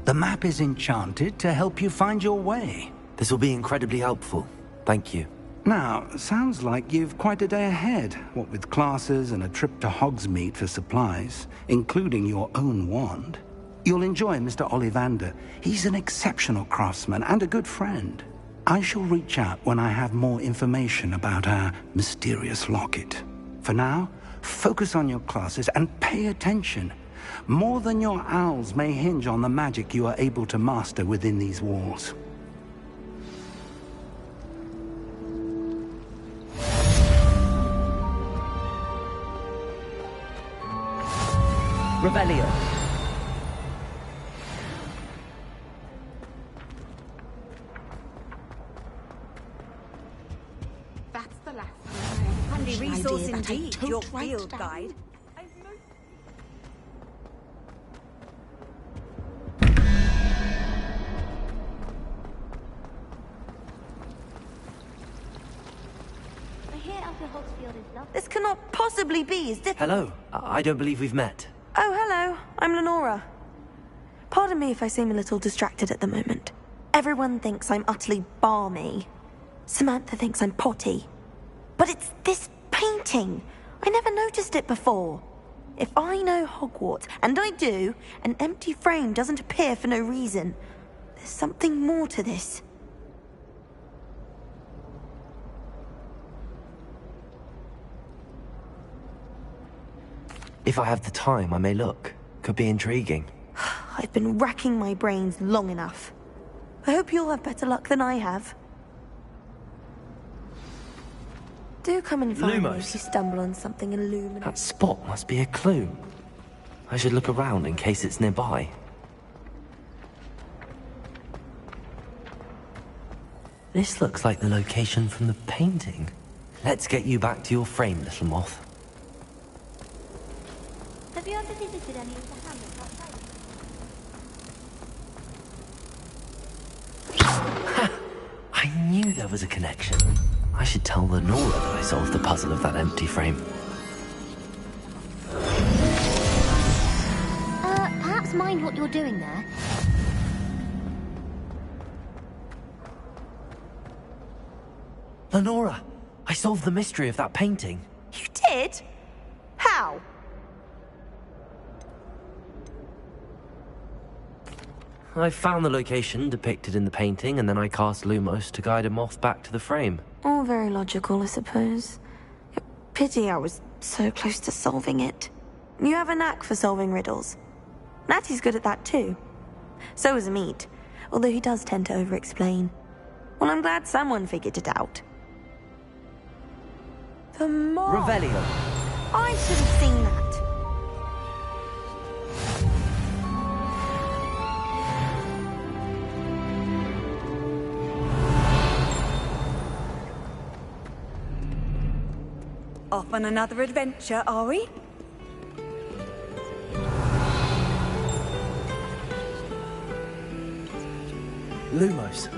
The map is enchanted to help you find your way. This will be incredibly helpful. Thank you. Now, sounds like you've quite a day ahead, what with classes and a trip to Hogsmeade for supplies, including your own wand. You'll enjoy Mr. Ollivander. He's an exceptional craftsman and a good friend. I shall reach out when I have more information about our mysterious locket. For now, focus on your classes and pay attention. More than your owls may hinge on the magic you are able to master within these walls. Revelio. That's the last Handy resource idea that I indeed, tote your right field down. guide. I hear Upper Hogsfield is lovely. This cannot possibly be as difficult. Hello. I don't believe we've met. Oh, hello. I'm Lenora. Pardon me if I seem a little distracted at the moment. Everyone thinks I'm utterly balmy. Samantha thinks I'm potty. But it's this painting. I never noticed it before. If I know Hogwarts, and I do, an empty frame doesn't appear for no reason. There's something more to this. If I have the time, I may look. Could be intriguing. I've been racking my brains long enough. I hope you'll have better luck than I have. Do come and find me Lumos. if you stumble on something illuminating. That spot must be a clue. I should look around in case it's nearby. This looks like the location from the painting. Let's get you back to your frame, little moth. Have you ever visited any of the hamlets outside? I knew there was a connection. I should tell Lenora that I solved the puzzle of that empty frame. Perhaps mind what you're doing there. Lenora, I solved the mystery of that painting. You did? How? I found the location depicted in the painting, and then I cast Lumos to guide a moth back to the frame. All very logical, I suppose. Pity I was so close to solving it. You have a knack for solving riddles. Natty's good at that too. So is Amit, although he does tend to over-explain. Well, I'm glad someone figured it out. The moth! Revelio. I should have seen that. Off on another adventure, are we? Lumos.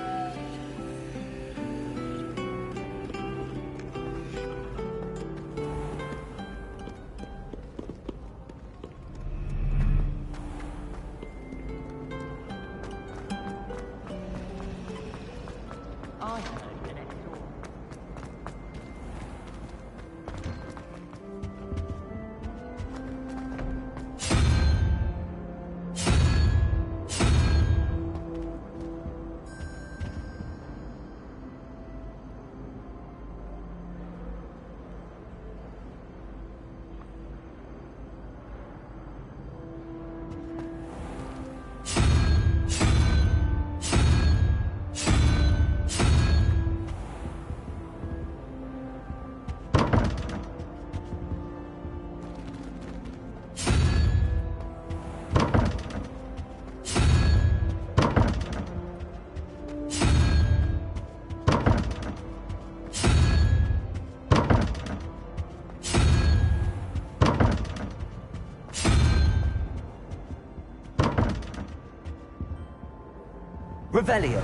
Revelio.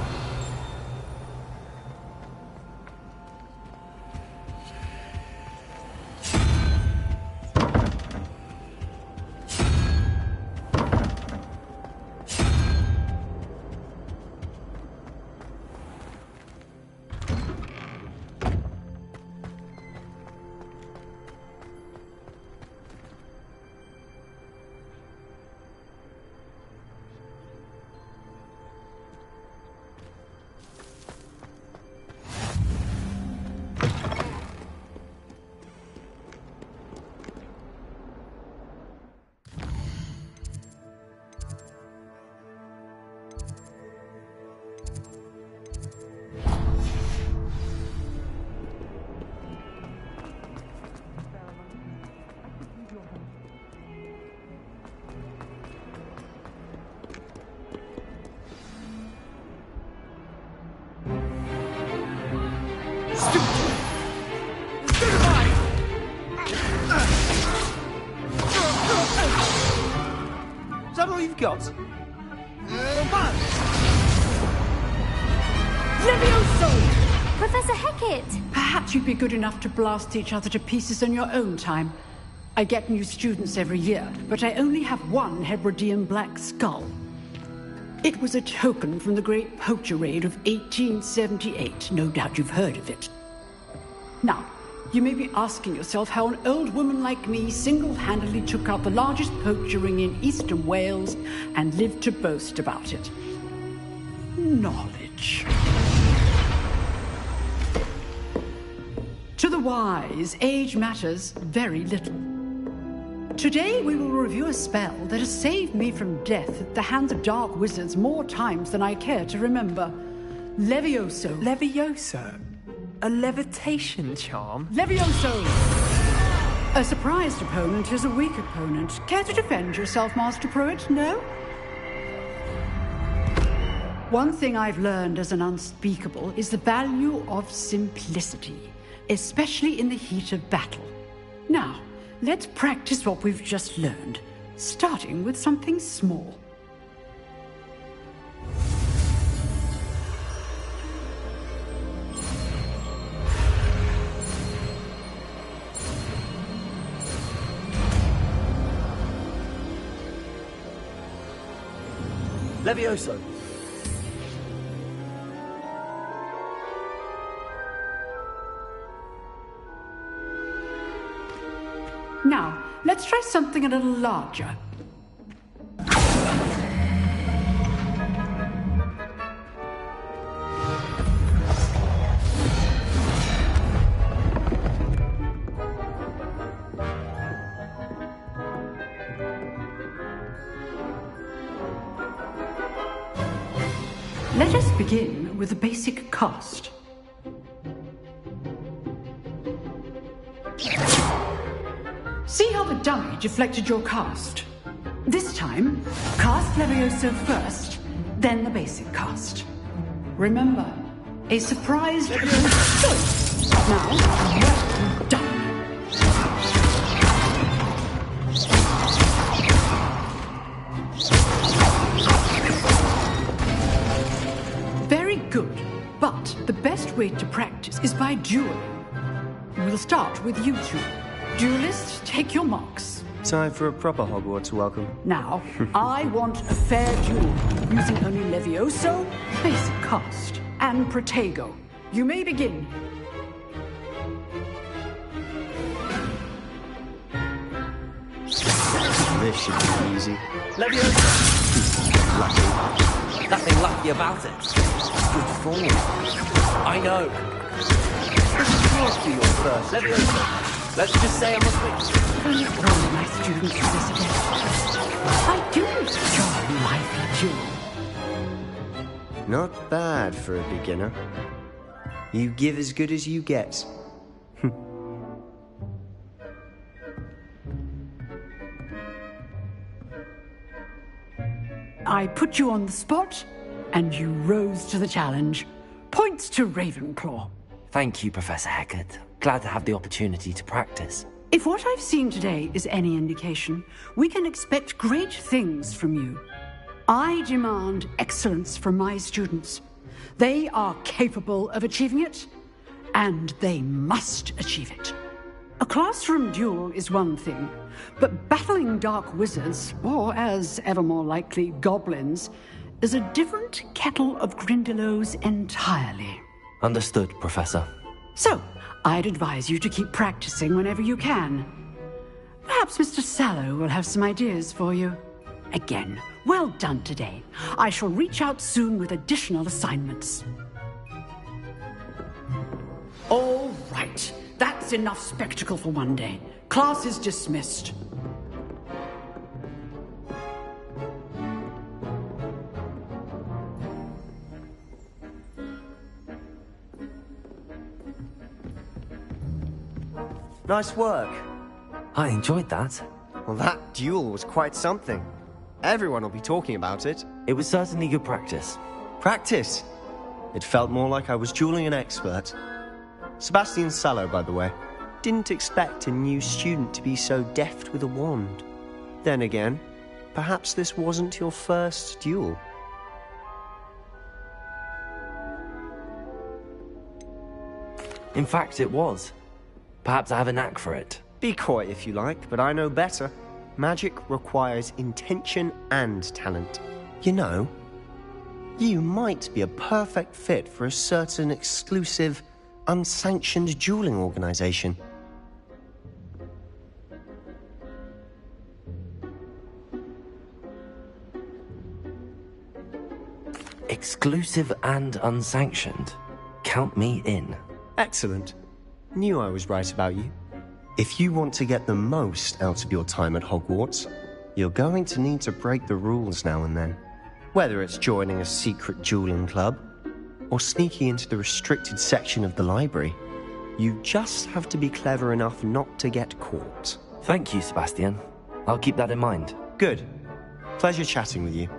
got? Levioso! Professor Hecat! Perhaps you'd be good enough to blast each other to pieces on your own time. I get new students every year, but I only have one Hebridean black skull. It was a token from the Great Poacher Raid of 1878. No doubt you've heard of it. Now, you may be asking yourself how an old woman like me single-handedly took out the largest poacher ring in eastern Wales and lived to boast about it. Knowledge. To the wise, age matters very little. Today we will review a spell that has saved me from death at the hands of dark wizards more times than I care to remember. Levioso. Levioso? A levitation charm? Levioso! A surprised opponent is a weak opponent. Care to defend yourself, Master Pruitt? No? One thing I've learned as an unspeakable is the value of simplicity, especially in the heat of battle. Now, let's practice what we've just learned, starting with something small. Levioso. Now, let's try something a little larger. Let us begin with the basic cast. See how the dummy deflected your cast? This time, cast Levioso first, then the basic cast. Remember, a surprise Levioso. Now, well done. Very good, but the best way to practice is by dueling. We'll start with you two. Duelists, take your marks. Time for a proper Hogwarts welcome. Now, I want a fair duel, using only Levioso, basic cast, and Protego. You may begin. This should be easy. Levioso! Lucky. Nothing lucky about it. Good form. I know. This can't be your first, Levioso. Let's just say I must be. All my students do this again. I do enjoy lively duel. Not bad for a beginner. You give as good as you get. I put you on the spot, and you rose to the challenge. Points to Ravenclaw. Thank you, Professor Hecat. Glad to have the opportunity to practice. If what I've seen today is any indication, we can expect great things from you. I demand excellence from my students. They are capable of achieving it, and they must achieve it. A classroom duel is one thing, but battling dark wizards, or as ever more likely, goblins, is a different kettle of Grindylows entirely. Understood, Professor. So, I'd advise you to keep practicing whenever you can. Perhaps Mr. Sallow will have some ideas for you. Again, well done today. I shall reach out soon with additional assignments. All right. That's enough spectacle for one day. Class is dismissed. Nice work. I enjoyed that. Well, that duel was quite something. Everyone will be talking about it. It was certainly good practice. Practice? It felt more like I was dueling an expert. Sebastian Sallow, by the way. Didn't expect a new student to be so deft with a wand. Then again, perhaps this wasn't your first duel. In fact, it was. Perhaps I have a knack for it. Be coy if you like, but I know better. Magic requires intention and talent. You know, you might be a perfect fit for a certain exclusive, unsanctioned dueling organization. Exclusive and unsanctioned. Count me in. Excellent. Knew I was right about you. If you want to get the most out of your time at Hogwarts, you're going to need to break the rules now and then. Whether it's joining a secret dueling club, or sneaking into the restricted section of the library, you just have to be clever enough not to get caught. Thank you, Sebastian. I'll keep that in mind. Good. Pleasure chatting with you.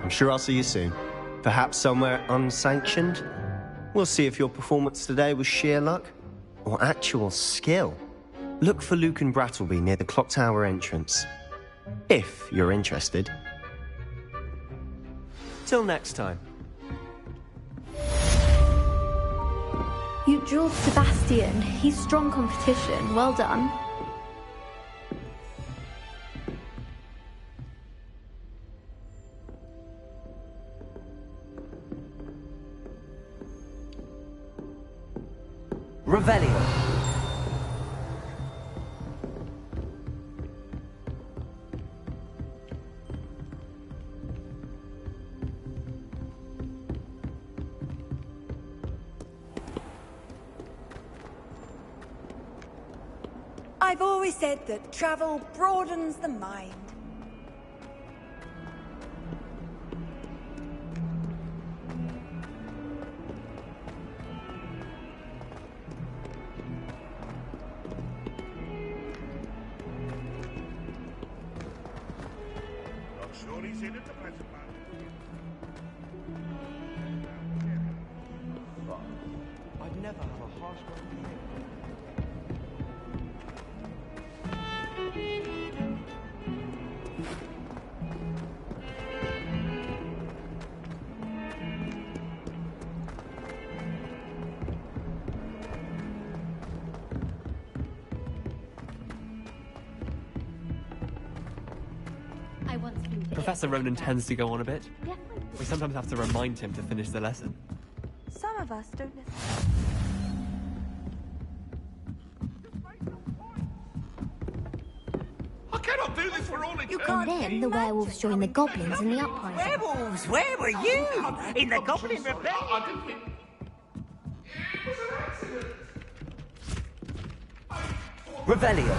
I'm sure I'll see you soon. Perhaps somewhere unsanctioned? We'll see if your performance today was sheer luck or actual skill. Look for Luke and Brattleby near the clock tower entrance, if you're interested. Till next time. You drilled Sebastian. He's strong competition. Well done. Revelio. I've always said that travel broadens the mind. I'd never have a harsh word. Professor Ronan tends to go on a bit. Yeah. We sometimes have to remind him to finish the lesson. Some of us don't listen. I cannot do this for all eternity. And then the werewolves join the goblins in the uprising. Werewolves, where were you? In the Goblin Rebellion? Revelio.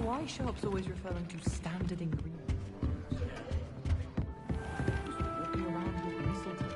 Why shops always refer them to standard ingredients? Just walking around with mistletoe.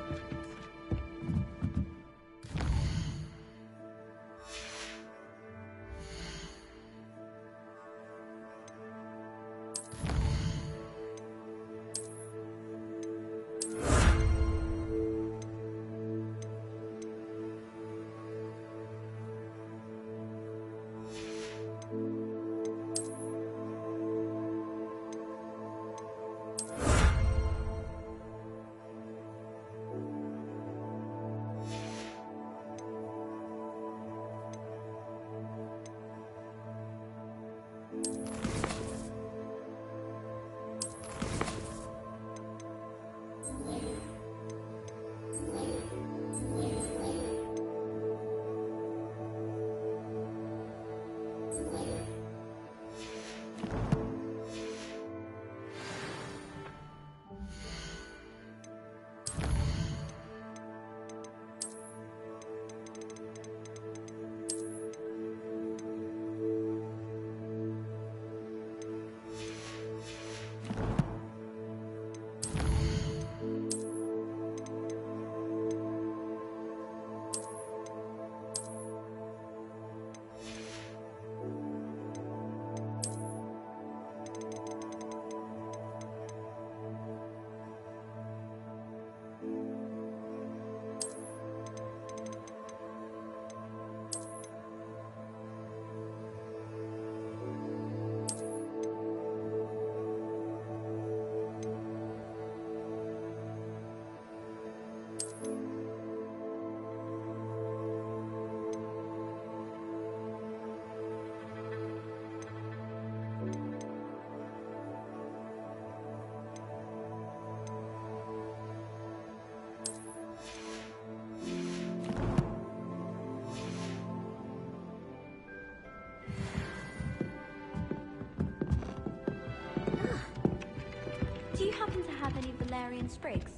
valerian sprigs.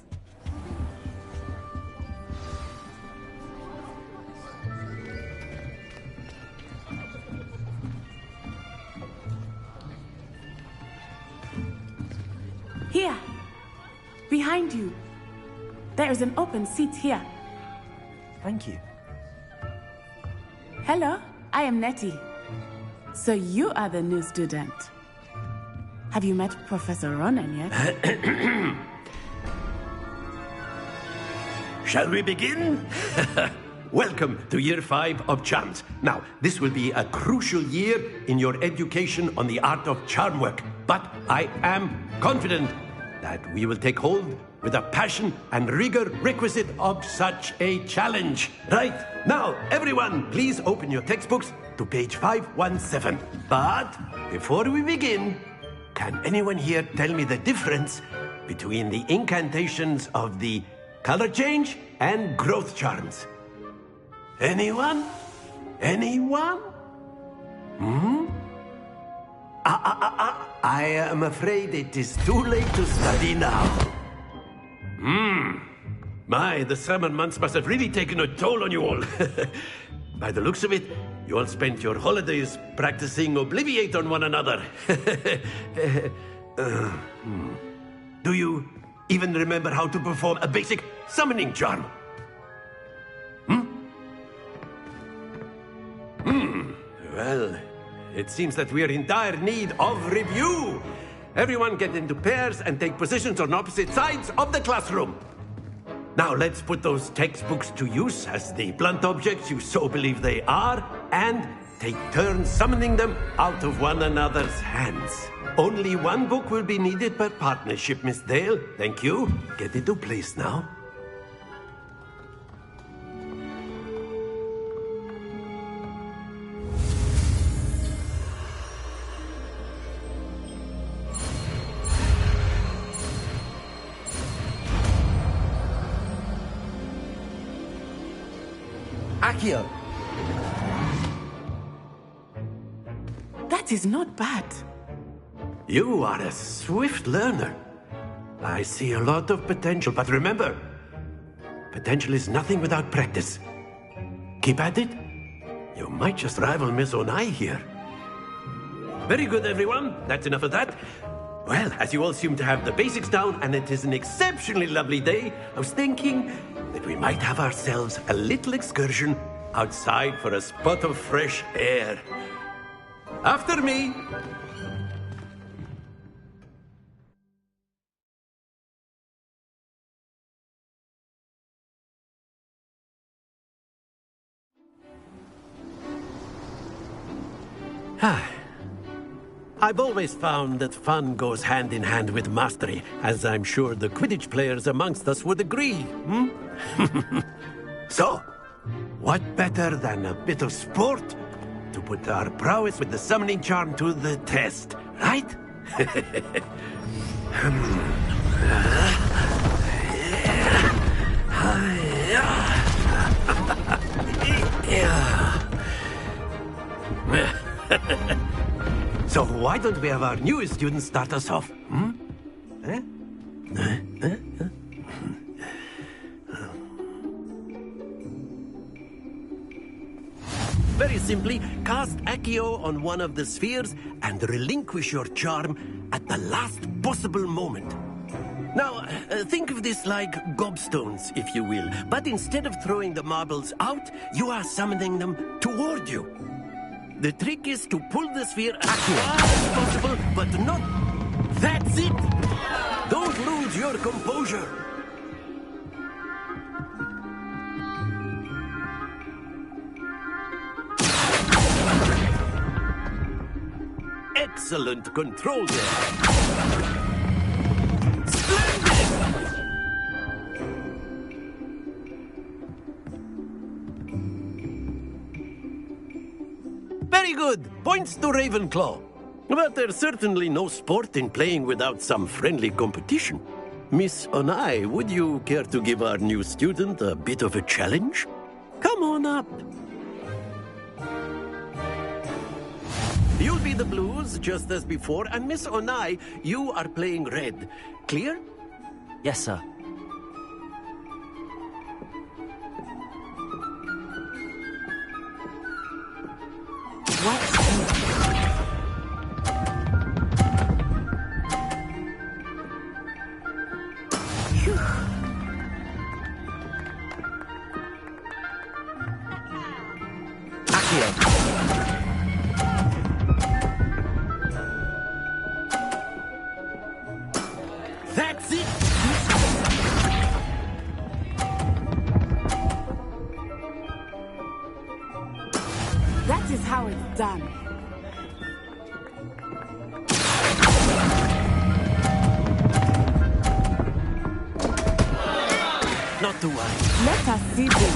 Here! Behind you. There is an open seat here. Thank you. Hello, I am Nettie. So you are the new student. Have you met Professor Ronan yet? Shall we begin? Welcome to Year 5 of Charms. Now, this will be a crucial year in your education on the art of charm work. But I am confident that we will take hold with the passion and rigor requisite of such a challenge. Right, now, everyone, please open your textbooks to page 517. But before we begin, can anyone here tell me the difference between the incantations of the color change and growth charms? Anyone? Anyone? I am afraid it is too late to study now. My, the summer months must have really taken a toll on you all. By the looks of it, you all spent your holidays practicing Obliviate on one another. Do you even remember how to perform a basic summoning charm? Well, it seems that we are in dire need of review. Everyone get into pairs and take positions on opposite sides of the classroom. Now let's put those textbooks to use as the blunt objects you so believe they are, and take turns summoning them out of one another's hands. Only one book will be needed per partnership, Miss Dale. Thank you. Get into place now. Akio! That is not bad. You are a swift learner. I see a lot of potential, but remember, potential is nothing without practice. Keep at it. You might just rival Miss Onai here. Very good, everyone. That's enough of that. Well, as you all seem to have the basics down, and it is an exceptionally lovely day, I was thinking that we might have ourselves a little excursion outside for a spot of fresh air. After me. I've always found that fun goes hand in hand with mastery, as I'm sure the Quidditch players amongst us would agree. So, what better than a bit of sport to put our prowess with the summoning charm to the test, right? So why don't we have our newest student start us off? Very simply, cast Accio on one of the spheres and relinquish your charm at the last possible moment. Now, think of this like gobstones, if you will. But instead of throwing the marbles out, you are summoning them toward you. The trick is to pull the sphere as far as possible, but not... That's it! Don't lose your composure. Excellent control there. Very good. Points to Ravenclaw. But there's certainly no sport in playing without some friendly competition. Miss Onai, would you care to give our new student a bit of a challenge? Come on up. You'll be the blues, just as before, and Miss Onai, you are playing red. Clear? Yes, sir. That's it! That is how it's done. Not to worry. Let us see this.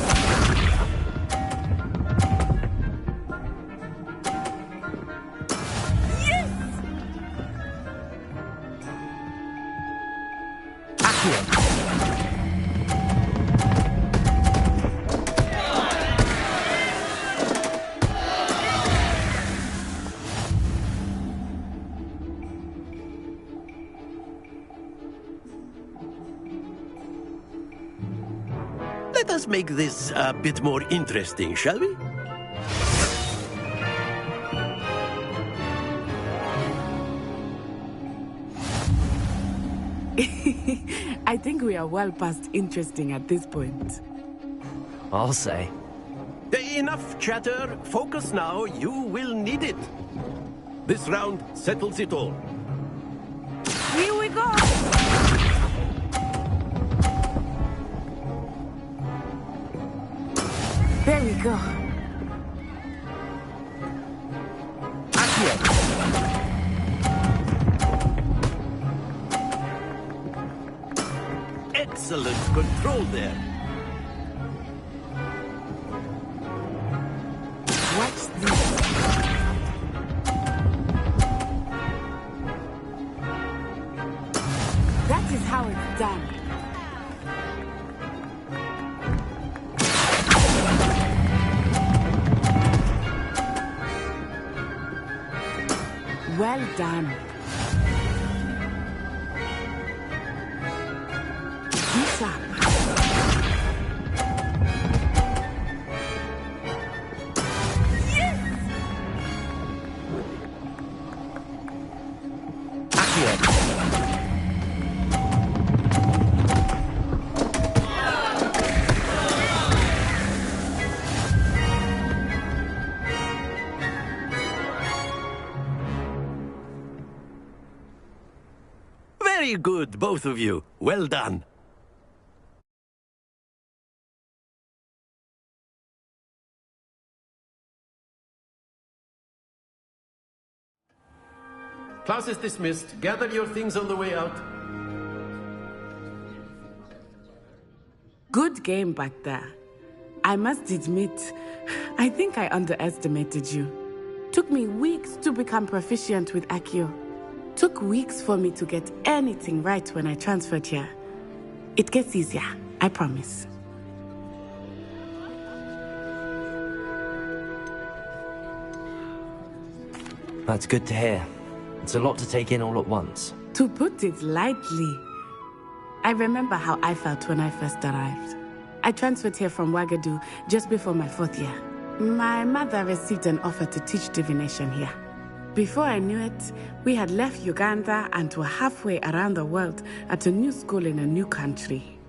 Let us make this a bit more interesting, shall we? I think we are well past interesting at this point. I'll say. Enough chatter. Focus now. You will need it. This round settles it all. Here we go! There we go. Excellent control there. Watch this. That is how it's done. Well done. Keep up. Very good, both of you. Well done. Class is dismissed. Gather your things on the way out. Good game back there. I must admit, I think I underestimated you. Took me weeks to become proficient with Accio. Took weeks for me to get anything right when I transferred here. It gets easier, I promise. That's good to hear. It's a lot to take in all at once. To put it lightly, I remember how I felt when I first arrived. I transferred here from Ouagadougou just before my 4th year. My mother received an offer to teach divination here. Before I knew it, we had left Uganda and were halfway around the world at a new school in a new country.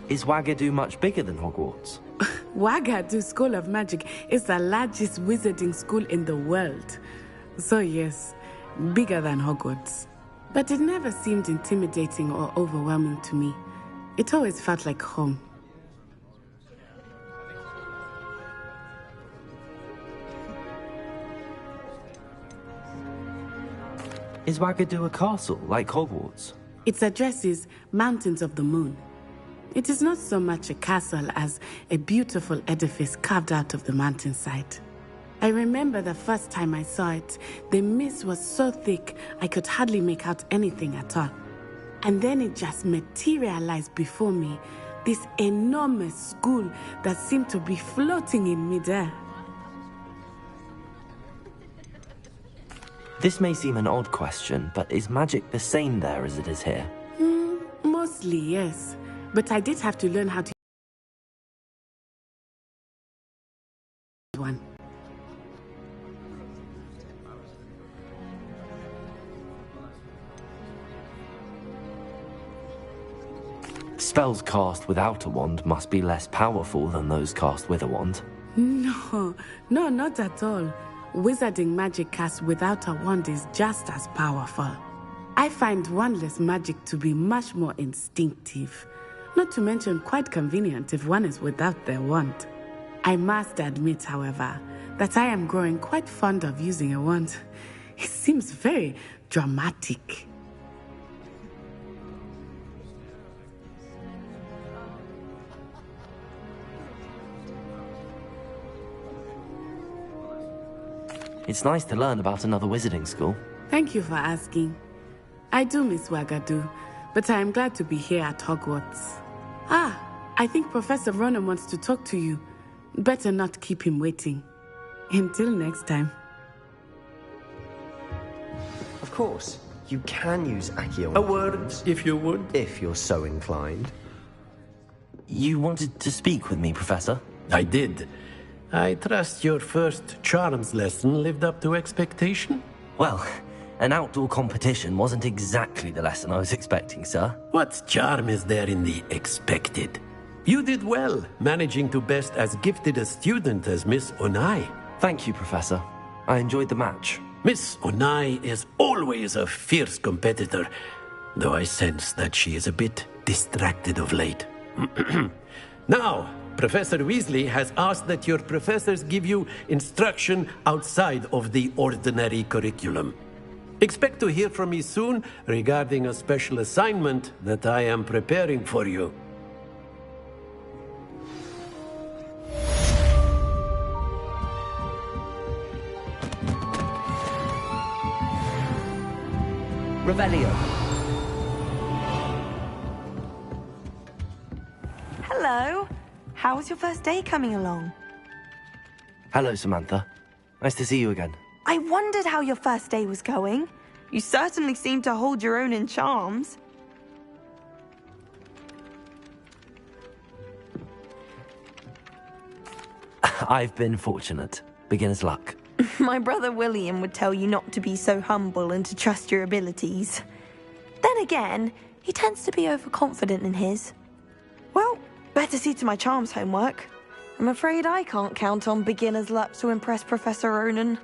Is Ouagadougou much bigger than Hogwarts? Ouagadougou School of Magic is the largest wizarding school in the world. So yes, bigger than Hogwarts. But it never seemed intimidating or overwhelming to me. It always felt like home. Is Ouagadougou a castle, like Hogwarts? Its address is Mountains of the Moon. It is not so much a castle as a beautiful edifice carved out of the mountainside. I remember the first time I saw it, the mist was so thick I could hardly make out anything at all. And then it just materialized before me, this enormous school that seemed to be floating in midair. This may seem an odd question, but is magic the same there as it is here? Mostly, yes. But I did have to learn how to one. Spells cast without a wand must be less powerful than those cast with a wand. No, not at all. Wizarding magic cast without a wand is just as powerful. I find wandless magic to be much more instinctive. Not to mention quite convenient if one is without their wand. I must admit, however, that I am growing quite fond of using a wand. It seems very dramatic. It's nice to learn about another wizarding school. Thank you for asking. I do miss Wagadu, but I am glad to be here at Hogwarts. I think Professor Ronan wants to talk to you. Better not keep him waiting. Until next time. Of course, you can use Accio. A word, if you would. If you're so inclined. You wanted to speak with me, Professor? I did. I trust your first charms lesson lived up to expectation? Well, an outdoor competition wasn't exactly the lesson I was expecting, sir. What charm is there in the expected? You did well, managing to best as gifted a student as Miss Onai. Thank you, Professor. I enjoyed the match. Miss Onai is always a fierce competitor, though I sense that she is a bit distracted of late. Now, Professor Weasley has asked that your professors give you instruction outside of the ordinary curriculum. Expect to hear from me soon regarding a special assignment that I am preparing for you. Revelio. Hello. How's your first day coming along? Hello, Samantha. Nice to see you again. I wondered how your first day was going. You certainly seem to hold your own in charms. I've been fortunate. Beginner's luck. My brother William would tell you not to be so humble and to trust your abilities. Then again, he tends to be overconfident in his. Well, better see to my charms homework. I'm afraid I can't count on beginner's luck to impress Professor Ronan.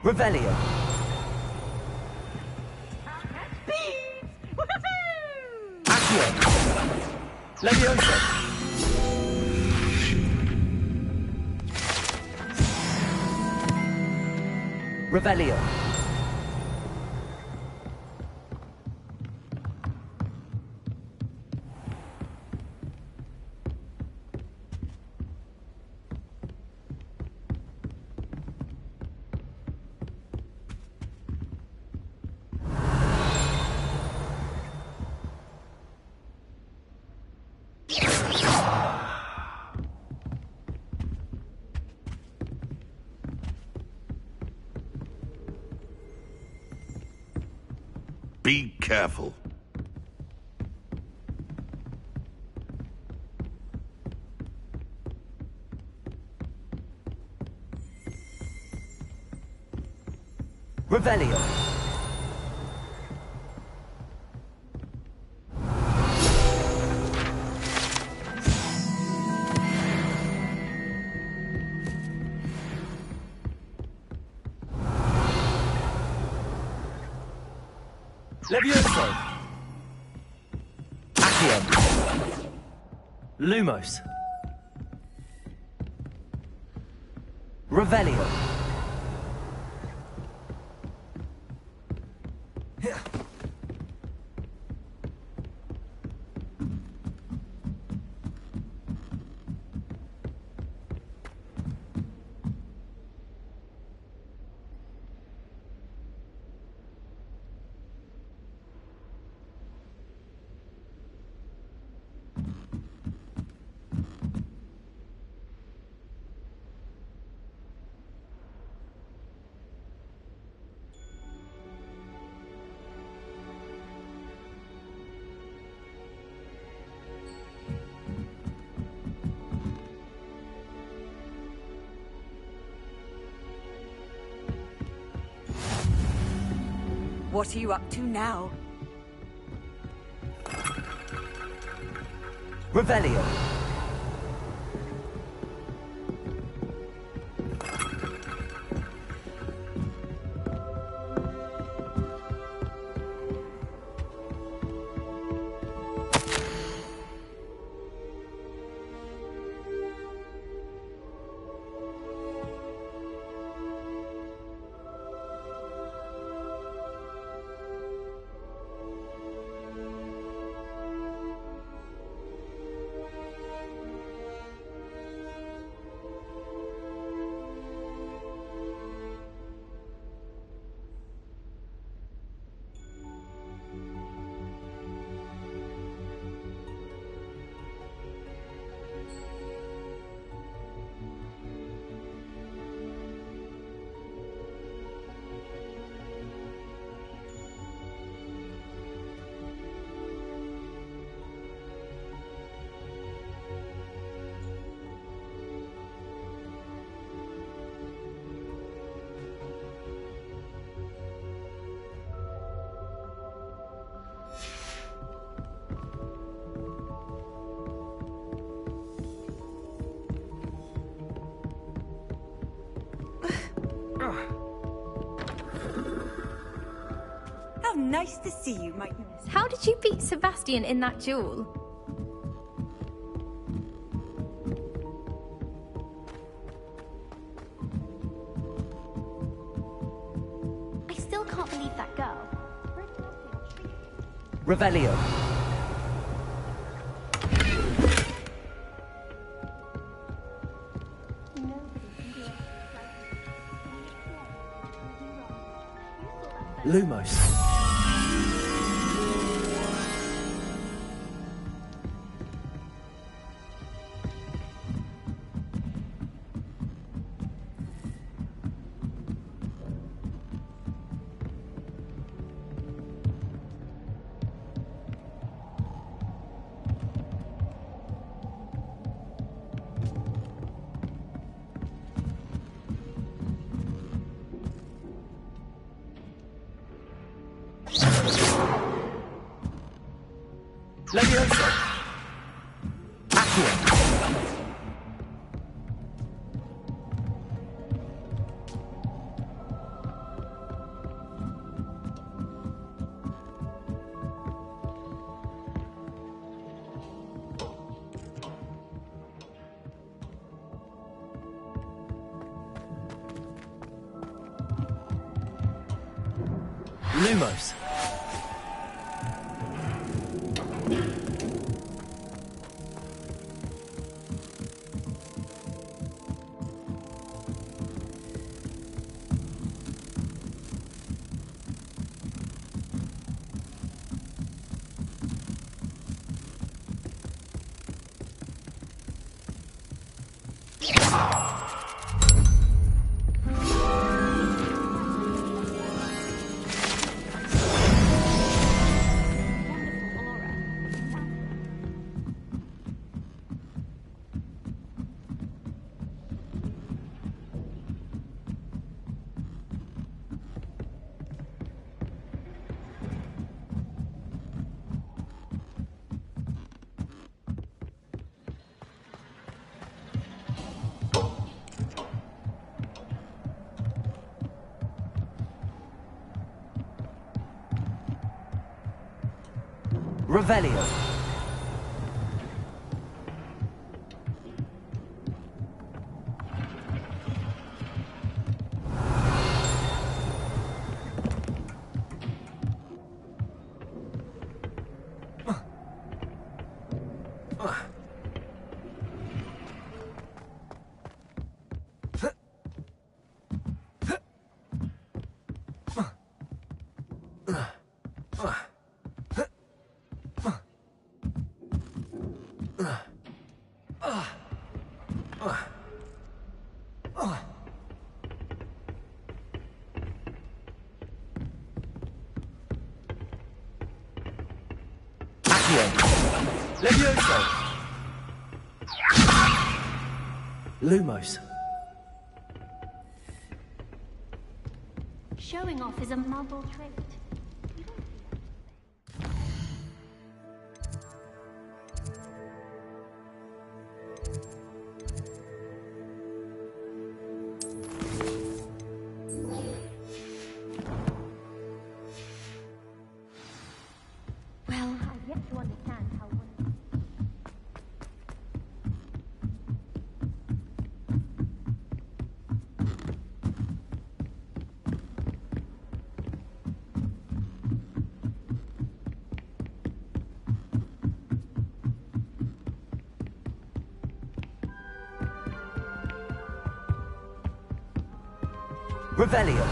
Revelio. Accio. Leviosa. Revelio. Be careful. Revelio. Levioso. Accio. Lumos. Revelio. What are you up to now? Revelio. How nice to see you, my... How did you beat Sebastian in that duel? I still can't believe that girl. Revelio. Lumos. Leviosa. Accio. Lumos. Revelio. Levioso. Lumos. Showing off is a muggle trait. Well, I've yet to understand how one... Revelio.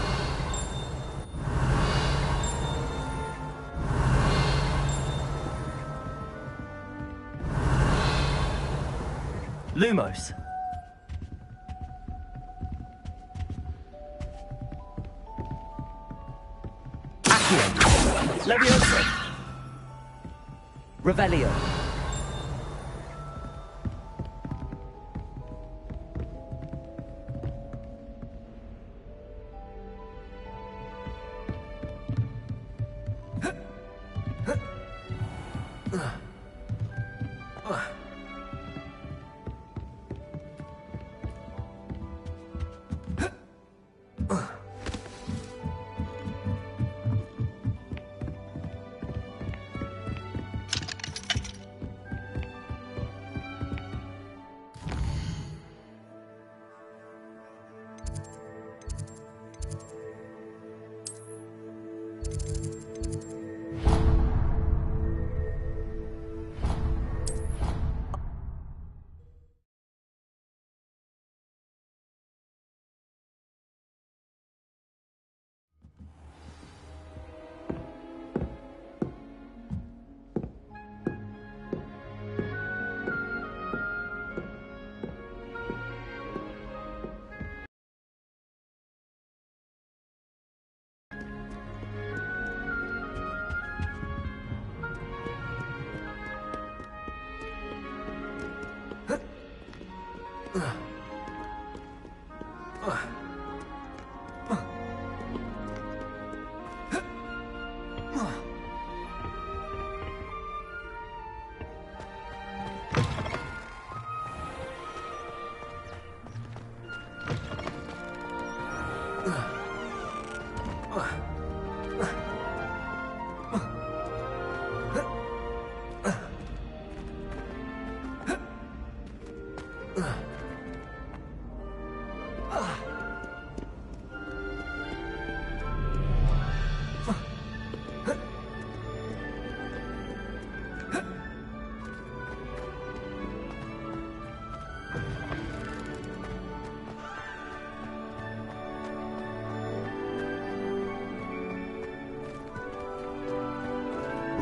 Lumos. Accio. Levioso. Revelio.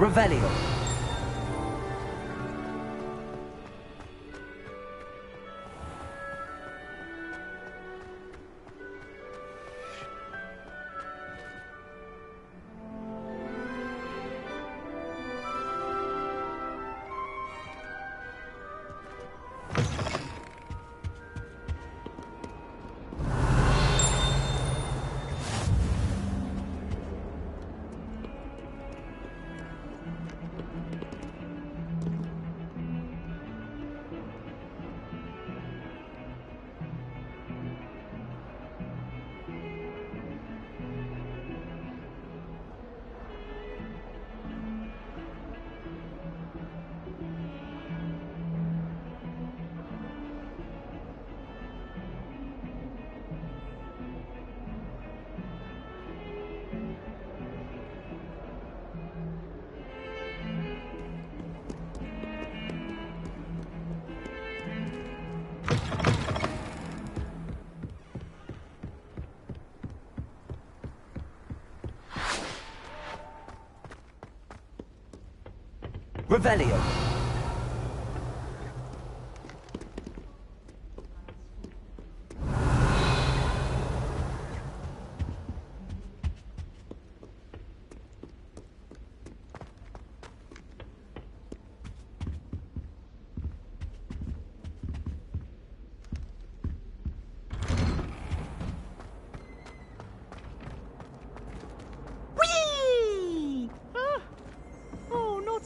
Revelio. Revelio.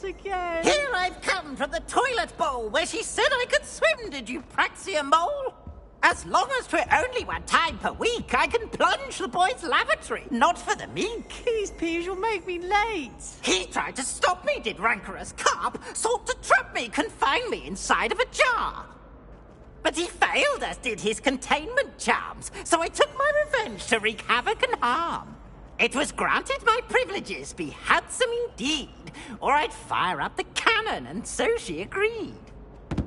Again. Here I've come from the toilet bowl where she said I could swim, did you praxia mole? As long as 'twere only one time per week, I can plunge the boy's lavatory, not for the meek. These peas will make me late. He tried to stop me, did rancorous carp, sought to trap me, confine me inside of a jar. But he failed, as did his containment charms, so I took my revenge to wreak havoc and harm. It was granted my privileges be handsome indeed, or I'd fire up the cannon, and so she agreed.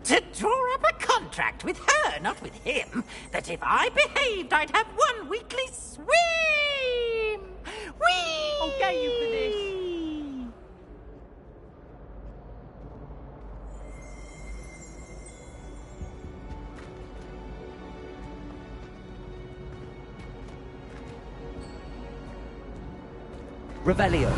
To draw up a contract with her, not with him, that if I behaved, I'd have one weekly swim! Whee! I'll get you for this. Revelio.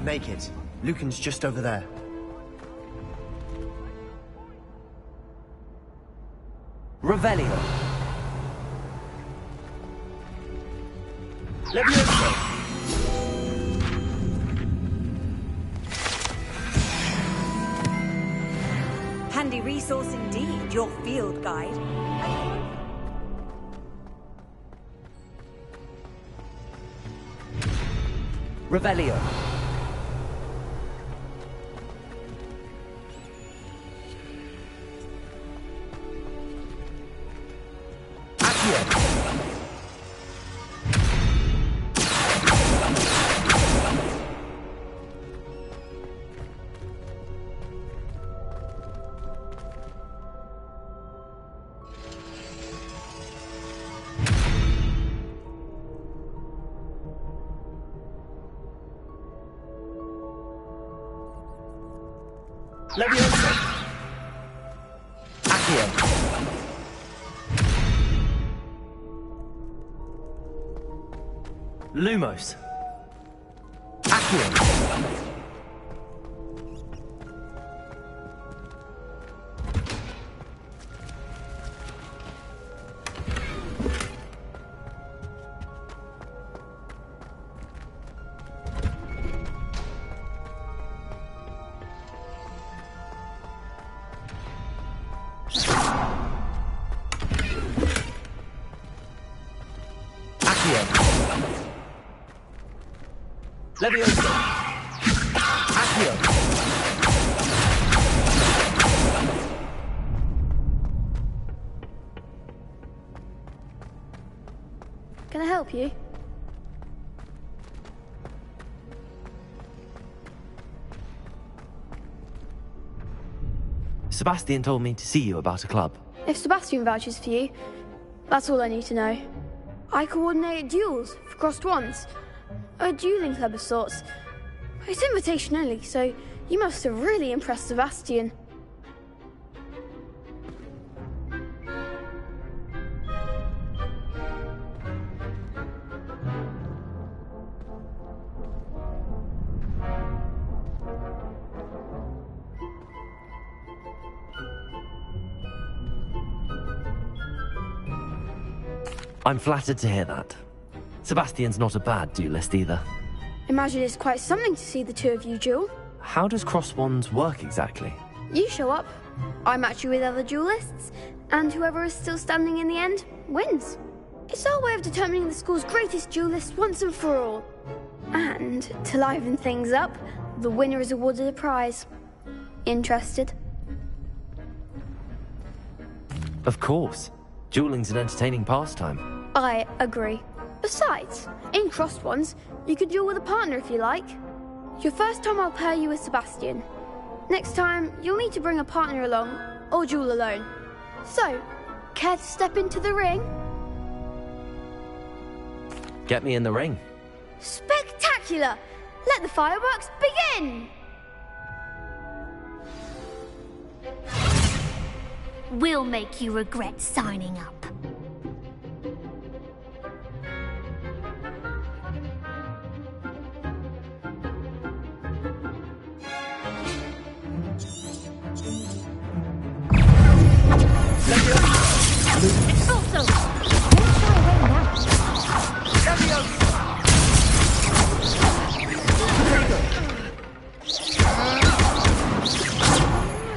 Make it. Lucan's just over there. Revelio. Handy resource indeed, your field guide. Revelio. Leviosa. Accio. Lumos. Accio. Leviosa! Accio! Can I help you? Sebastian told me to see you about a club. If Sebastian vouches for you, that's all I need to know. I coordinate duels for crossed wands. A dueling club of sorts. It's invitation only, so you must have really impressed Sebastian. I'm flattered to hear that. Sebastian's not a bad duelist either. Imagine it's quite something to see the two of you duel. How does cross wands work exactly? You show up, I match you with other duelists, and whoever is still standing in the end wins. It's our way of determining the school's greatest duelist once and for all. And to liven things up, the winner is awarded a prize. Interested? Of course. Dueling's an entertaining pastime. I agree. Besides, in crossed ones, you could duel with a partner if you like. Your first time I'll pair you with Sebastian. Next time, you'll need to bring a partner along, or duel alone. So, care to step into the ring? Get me in the ring. Spectacular! Let the fireworks begin! We'll make you regret signing up. It's also! Don't shy away now.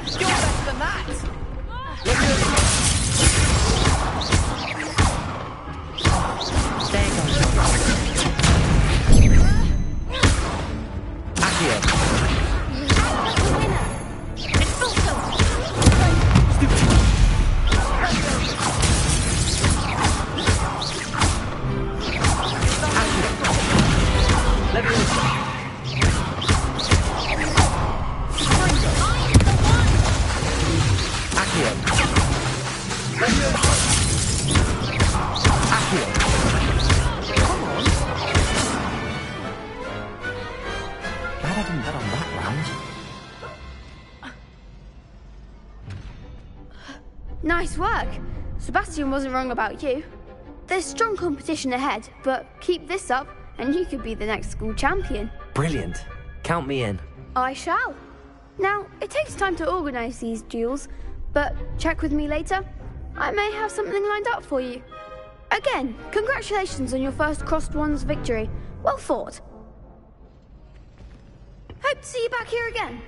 You're better than that! Nice work. Sebastian wasn't wrong about you. There's strong competition ahead, but keep this up and you could be the next school champion. Brilliant. Count me in. I shall. Now, it takes time to organise these duels, but check with me later. I may have something lined up for you. Again, congratulations on your first crossed wands victory. Well fought. Hope to see you back here again.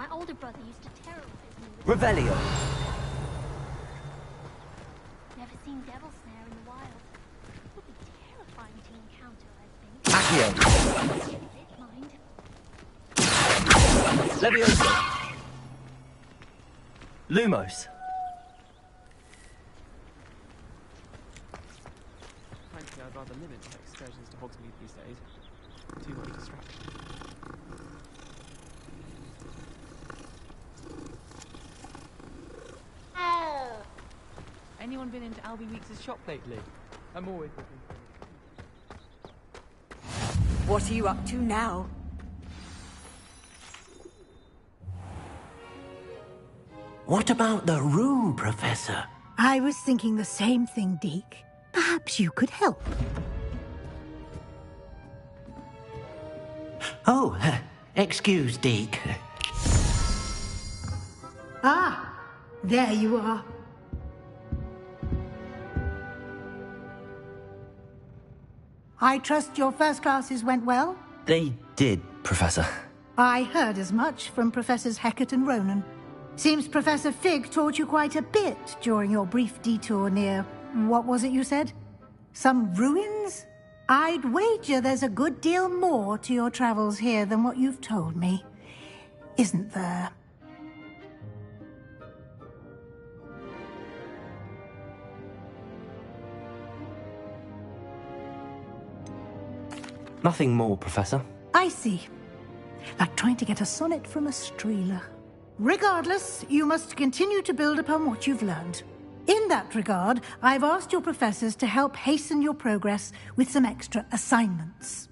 My older brother used to terrorize me with Revelio. Never seen devil snare in the wild. Would be terrifying to encounter, I think. Accio. Mind. Levioso. Lumos. Frankly, I'd rather limit my excursions to Hogsmeade these days. Too much distraction. Anyone been into Albie Weeks' shop lately? I'm always looking for What are you up to now? What about the room, Professor? I was thinking the same thing, Deke. Perhaps you could help. Oh, excuse, Deke. Ah, there you are. I trust your first classes went well? They did, Professor. I heard as much from Professors Hecat and Ronan. Seems Professor Fig taught you quite a bit during your brief detour near... what was it you said? Some ruins? I'd wager there's a good deal more to your travels here than what you've told me. Isn't there? Nothing more, Professor. I see. Like trying to get a sonnet from a streeler. Regardless, you must continue to build upon what you've learned. In that regard, I've asked your professors to help hasten your progress with some extra assignments.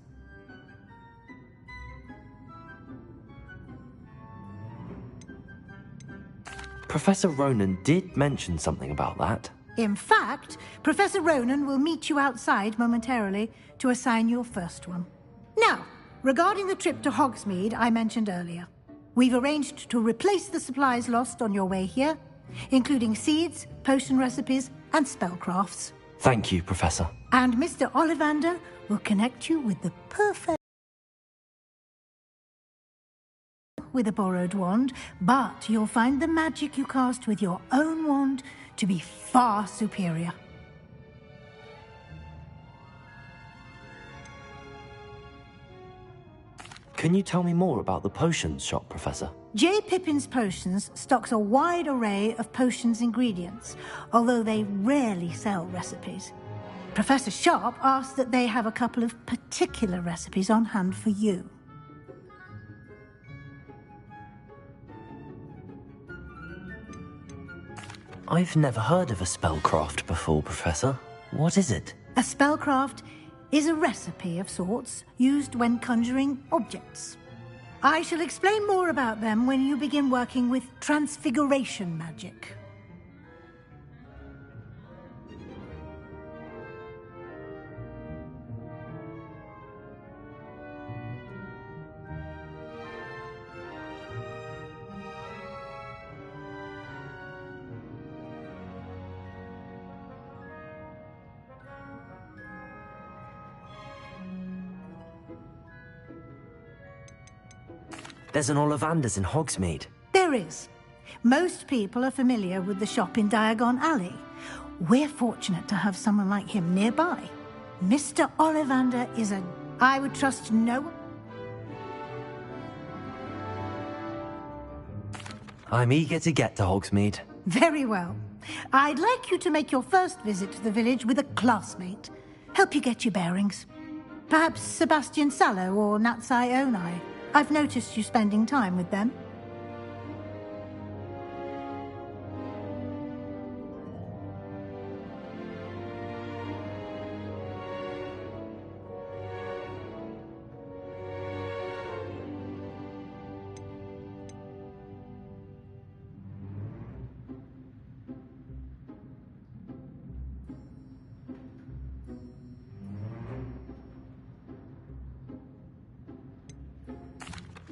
Professor Ronan did mention something about that. In fact, Professor Ronan will meet you outside momentarily to assign your first one. Now, regarding the trip to Hogsmeade I mentioned earlier, we've arranged to replace the supplies lost on your way here, including seeds, potion recipes, and spellcrafts. Thank you, Professor. And Mr. Ollivander will connect you with the perfect... with a borrowed wand, but you'll find the magic you cast with your own wand to be far superior. Can you tell me more about the potions shop, Professor? J. Pippin's Potions stocks a wide array of potions ingredients, although they rarely sell recipes. Professor Sharp asked that they have a couple of particular recipes on hand for you. I've never heard of a spellcraft before, Professor. What is it? A spellcraft is a recipe of sorts used when conjuring objects. I shall explain more about them when you begin working with transfiguration magic. There's an Ollivander's in Hogsmeade. There is. Most people are familiar with the shop in Diagon Alley. We're fortunate to have someone like him nearby. Mr. Ollivander is a... I would trust no one. I'm eager to get to Hogsmeade. Very well. I'd like you to make your first visit to the village with a classmate. Help you get your bearings. Perhaps Sebastian Sallow or Natsai Onai. I've noticed you spending time with them.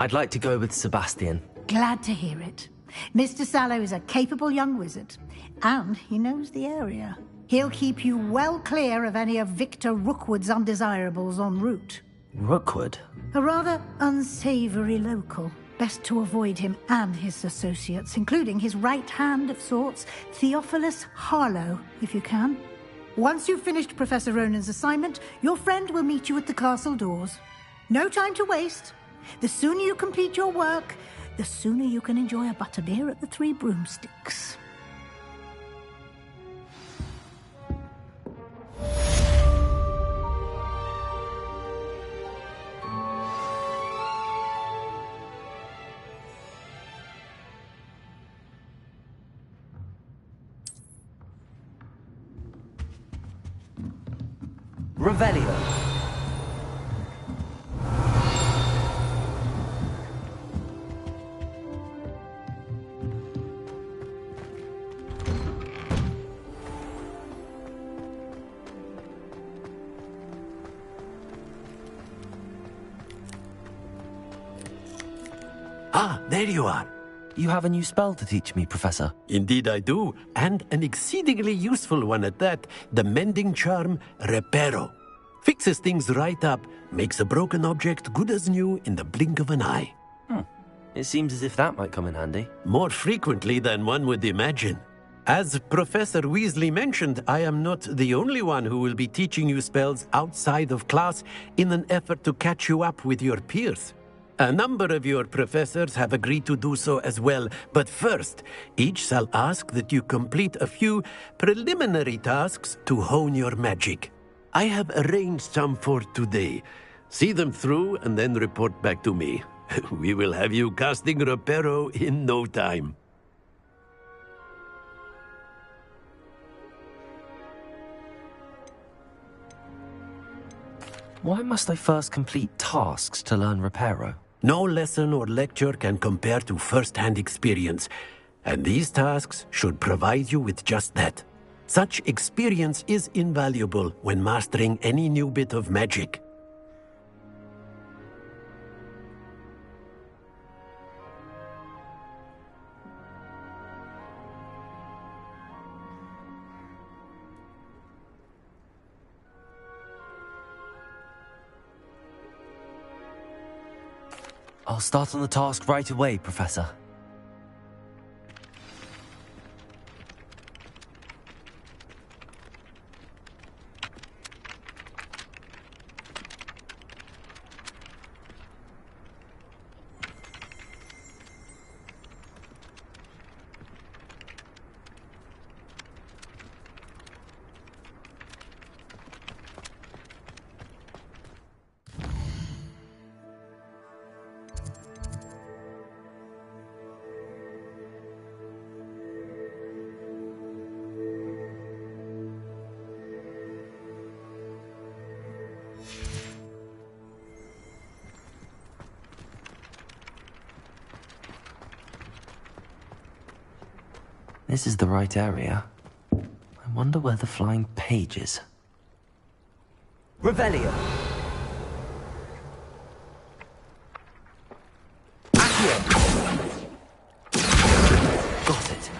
I'd like to go with Sebastian. Glad to hear it. Mr. Sallow is a capable young wizard, and he knows the area. He'll keep you well clear of any of Victor Rookwood's undesirables en route. Rookwood? A rather unsavory local. Best to avoid him and his associates, including his right hand of sorts, Theophilus Harlow, if you can. Once you've finished Professor Ronan's assignment, your friend will meet you at the castle doors. No time to waste. The sooner you complete your work, the sooner you can enjoy a butterbeer at the Three Broomsticks. Revelio. Ah, there you are. You have a new spell to teach me, Professor. Indeed I do, and an exceedingly useful one at that. The mending charm, Reparo. Fixes things right up, makes a broken object good as new in the blink of an eye. It seems as if that might come in handy. More frequently than one would imagine. As Professor Weasley mentioned, I am not the only one who will be teaching you spells outside of class in an effort to catch you up with your peers. A number of your professors have agreed to do so as well, but first, each shall ask that you complete a few preliminary tasks to hone your magic. I have arranged some for today. See them through and then report back to me. We will have you casting Reparo in no time. Why must I first complete tasks to learn Reparo? No lesson or lecture can compare to first-hand experience, and these tasks should provide you with just that. Such experience is invaluable when mastering any new bit of magic. I'll start on the task right away, Professor. This is the right area. I wonder where the flying page is. Revelio! Got it.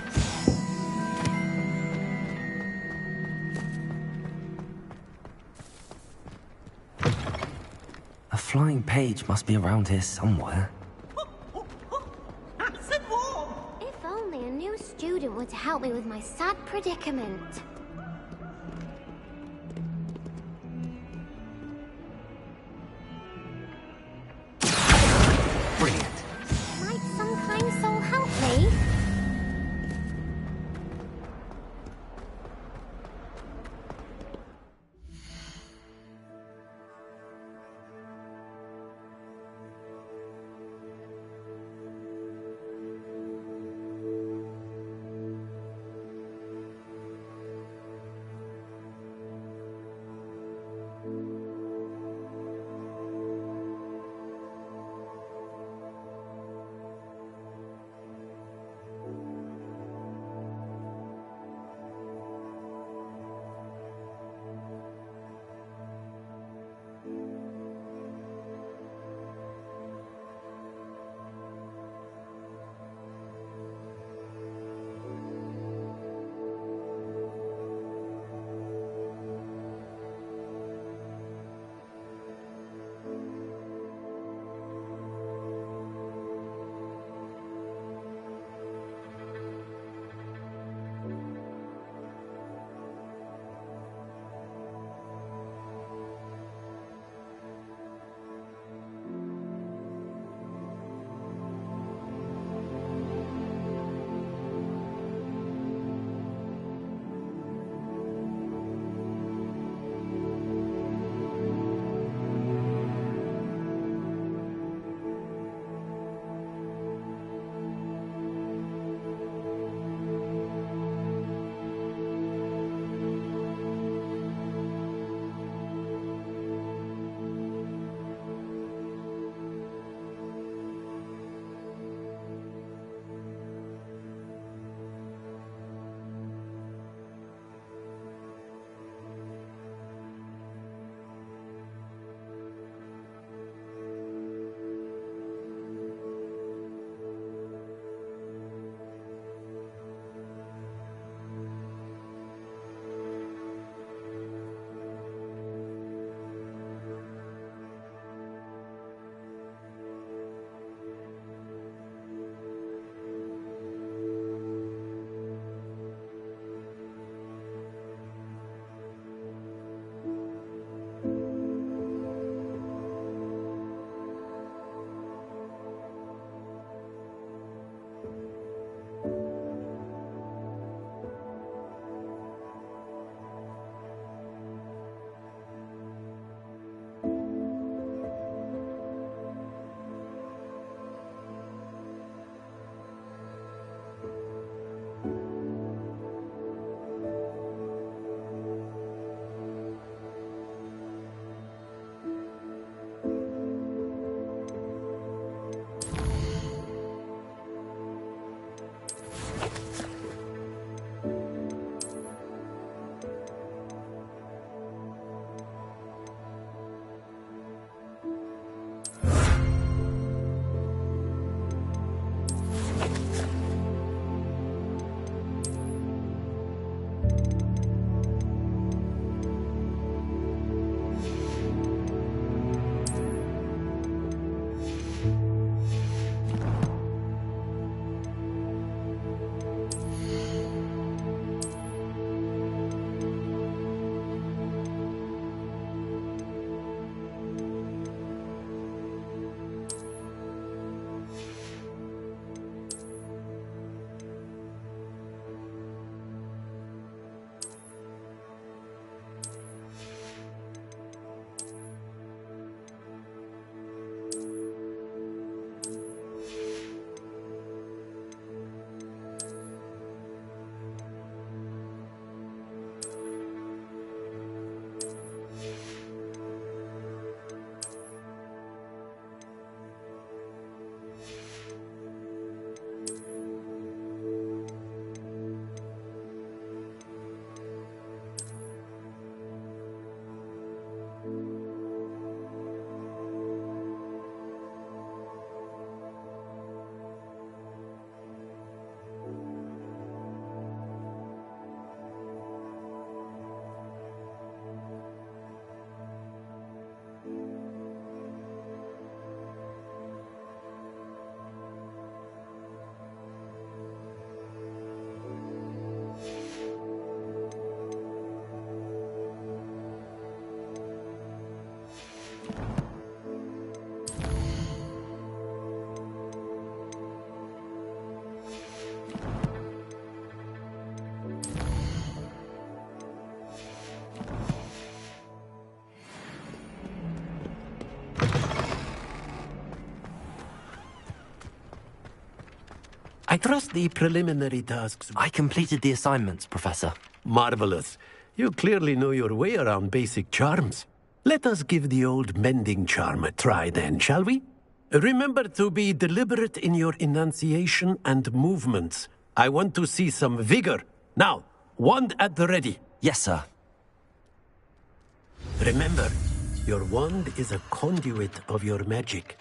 A flying page must be around here somewhere. If only a new student were to help me with my sad predicament. Brilliant. Might some kind soul help me? I trust the preliminary tasks. I completed the assignments, Professor. Marvelous. You clearly know your way around basic charms. Let us give the old mending charm a try then, shall we? Remember to be deliberate in your enunciation and movements. I want to see some vigor. Now, wand at the ready. Yes, sir. Remember, your wand is a conduit of your magic.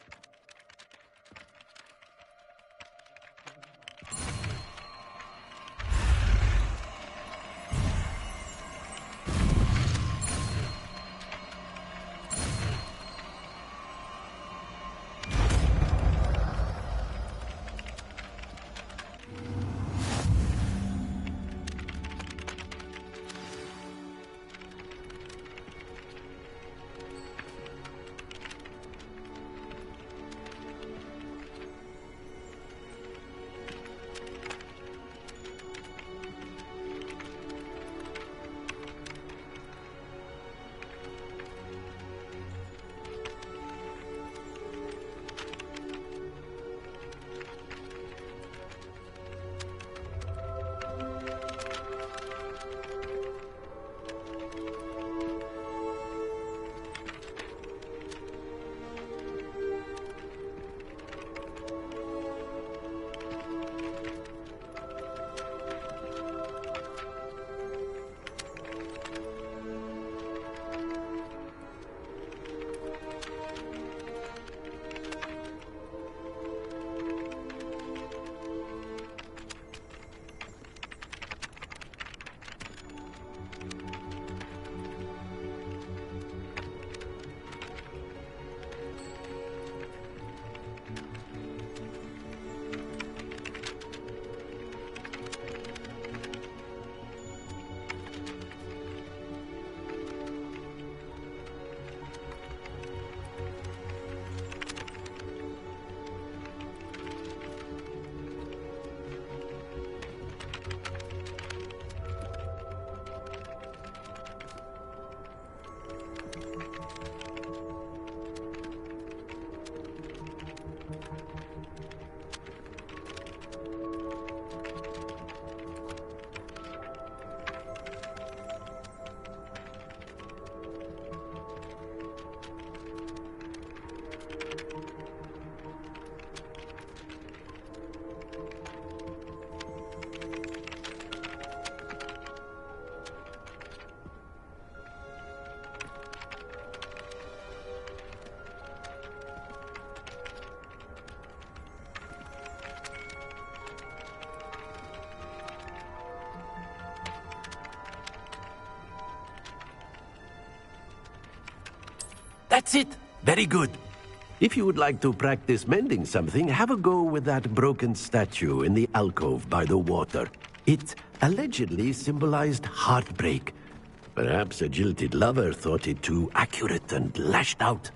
That's it. Very good. If you would like to practice mending something, have a go with that broken statue in the alcove by the water. It allegedly symbolized heartbreak. Perhaps a jilted lover thought it too accurate and lashed out.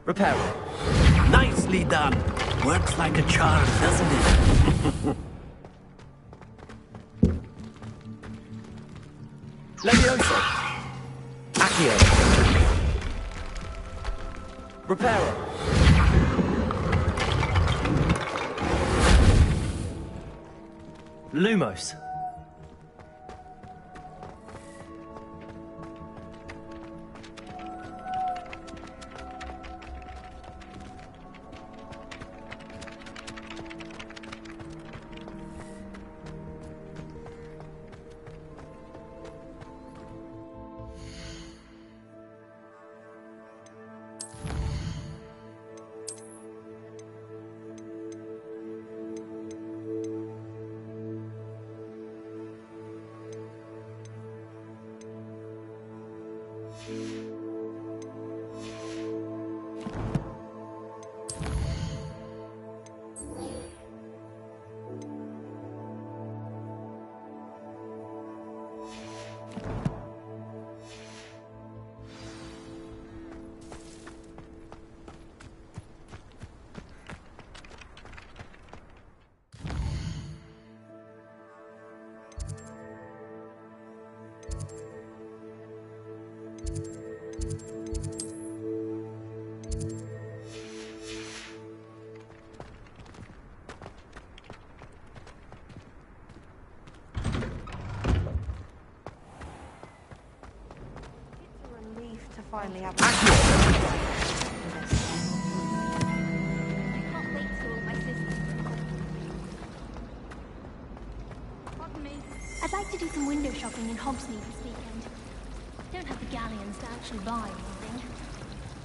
Repair it. Nicely done. Works like a charm, doesn't it? Levioso. Accio. Reparo. Lumos. finally have I can't wait till my sister. Pardon me. I'd like to do some window shopping in Hogsmeade this weekend. Don't have the galleons to actually buy anything.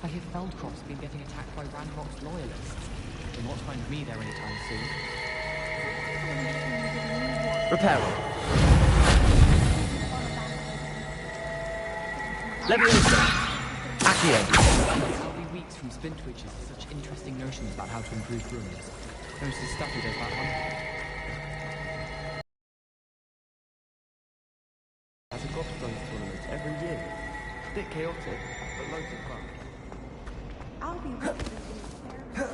I hear Feldcroft's been getting attacked by Ranrock's loyalists. They won't find me there anytime soon. Repairing. Leviation. Accio. I'll be weeks from Spintwitches with such interesting notions about how to improve rooms. Knows his stuff, he does that one. As a Gobstones tournament every year. A bit chaotic, but loads of fun. I'll be with you.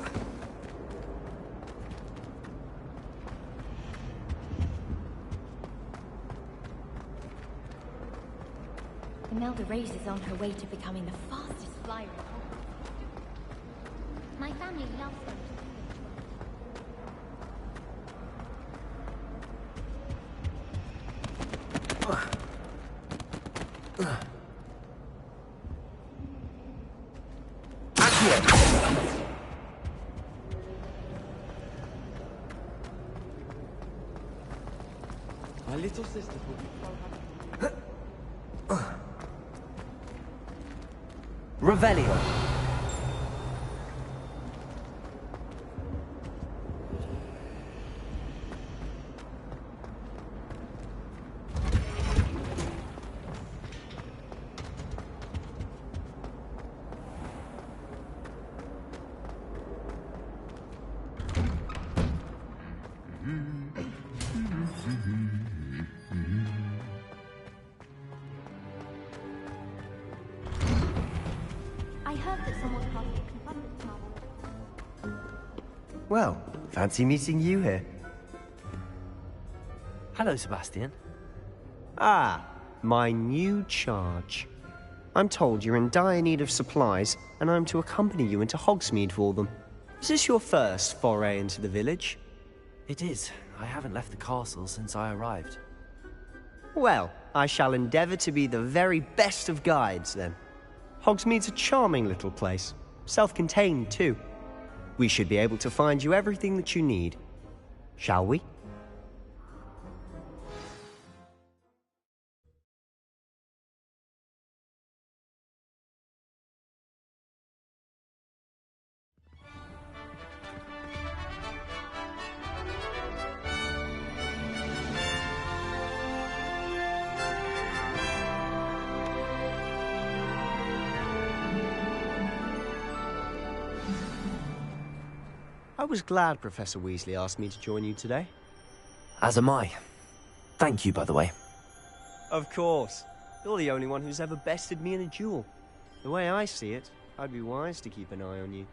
Imelda Reyes is on her way to becoming the fastest flyer in Hogwarts. My family loves them. My little sister will be so happy. Revelio. I heard that someone cast a confronted tomorrow. Well, fancy meeting you here. Hello, Sebastian. Ah, my new charge. I'm told you're in dire need of supplies, and I'm to accompany you into Hogsmeade for them. Is this your first foray into the village? It is. I haven't left the castle since I arrived. Well, I shall endeavour to be the very best of guides, then. Hogsmeade's a charming little place. Self-contained, too. We should be able to find you everything that you need. Shall we? I was glad Professor Weasley asked me to join you today. As am I. Thank you, by the way. Of course. You're the only one who's ever bested me in a duel. The way I see it, I'd be wise to keep an eye on you.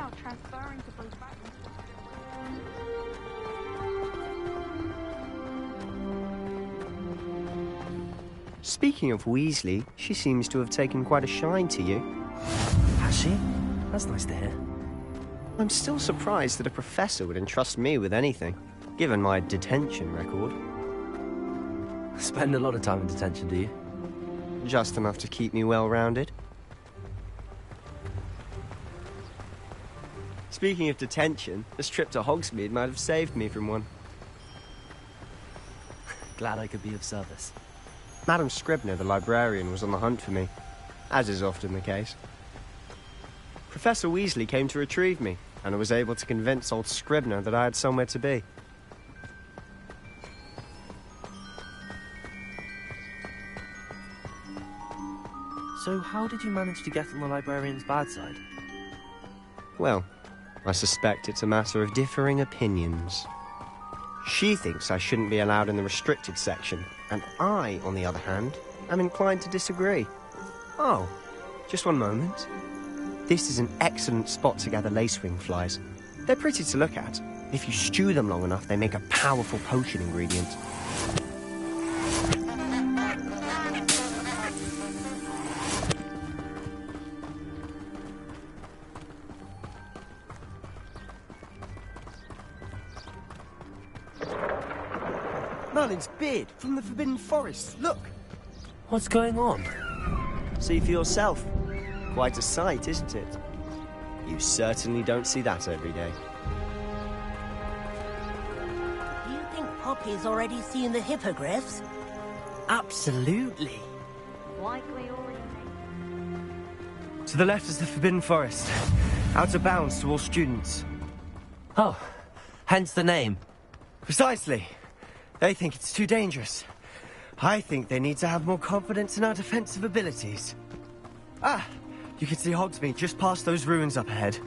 about transferring to both Dragons. Speaking of Weasley, she seems to have taken quite a shine to you. Has she? That's nice to hear. I'm still surprised that a professor would entrust me with anything, given my detention record. Spend a lot of time in detention, do you? Just enough to keep me well-rounded. Speaking of detention, this trip to Hogsmeade might have saved me from one. Glad I could be of service. Madam Scribner, the librarian, was on the hunt for me, as is often the case. Professor Weasley came to retrieve me, and I was able to convince old Scribner that I had somewhere to be. So how did you manage to get on the librarian's bad side? Well, I suspect it's a matter of differing opinions. She thinks I shouldn't be allowed in the restricted section, and I, on the other hand, am inclined to disagree. Oh, just one moment. This is an excellent spot to gather lacewing flies. They're pretty to look at. If you stew them long enough, they make a powerful potion ingredient. Merlin's beard from the Forbidden Forest. Look! What's going on? See for yourself. Quite a sight, isn't it? You certainly don't see that every day. Do you think Poppy's already seen the hippogriffs? Absolutely. Likely already. To the left is the Forbidden Forest. Out of bounds to all students. Oh, hence the name. Precisely. They think it's too dangerous. I think they need to have more confidence in our defensive abilities. Ah, you can see Hogsmeade just past those ruins up ahead.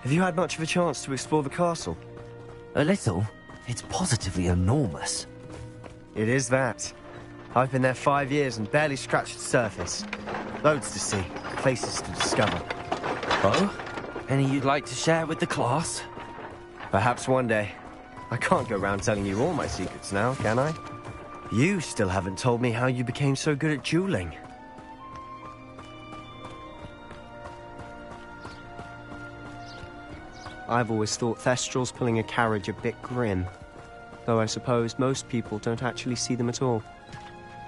Have you had much of a chance to explore the castle? A little. It's positively enormous. It is that. I've been there 5 years and barely scratched the surface. Loads to see, places to discover. Oh? Any you'd like to share with the class? Perhaps one day. I can't go around telling you all my secrets now, can I? You still haven't told me how you became so good at dueling. I've always thought Thestrals pulling a carriage a bit grim. Though I suppose most people don't actually see them at all.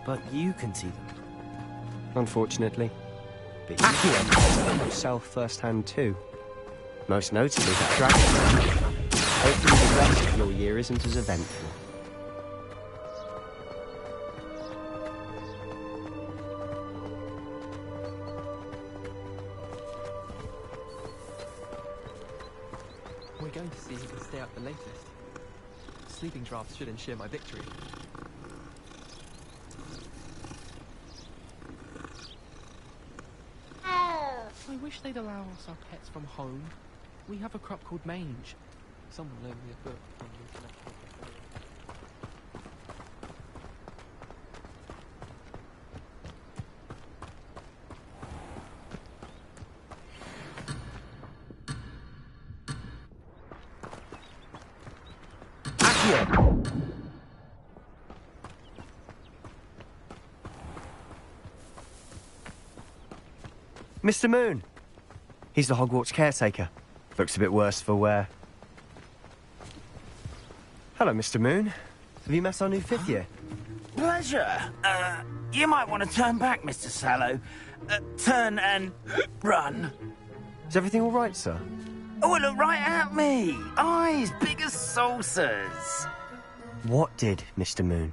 But you can see them. Unfortunately. But you can see yourself firsthand too. Most notably that dragon. Hopefully the rest of your year isn't as eventful. We're going to see who can stay up the latest. Sleeping drafts should ensure my victory. I wish they'd allow us our pets from home. We have a crop called mange. Someone loaned me a book on the internet. Mr. Moon! He's the Hogwarts caretaker. Looks a bit worse for wear. Hello, Mr. Moon. Have you met our new fifth year? Pleasure. You might want to turn back, Mr. Sallow. Turn and run. Is everything all right, sir? Oh, look right at me. Eyes big as saucers. What did, Mr. Moon?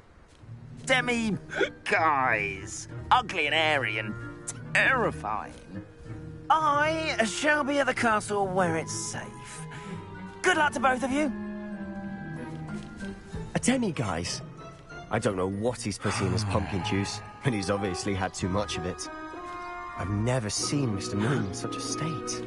Guys. Ugly and airy and terrifying. I shall be at the castle where it's safe. Good luck to both of you. A demi-guise? I don't know what he's putting in his pumpkin juice, but he's obviously had too much of it. I've never seen Mr. Moon in such a state.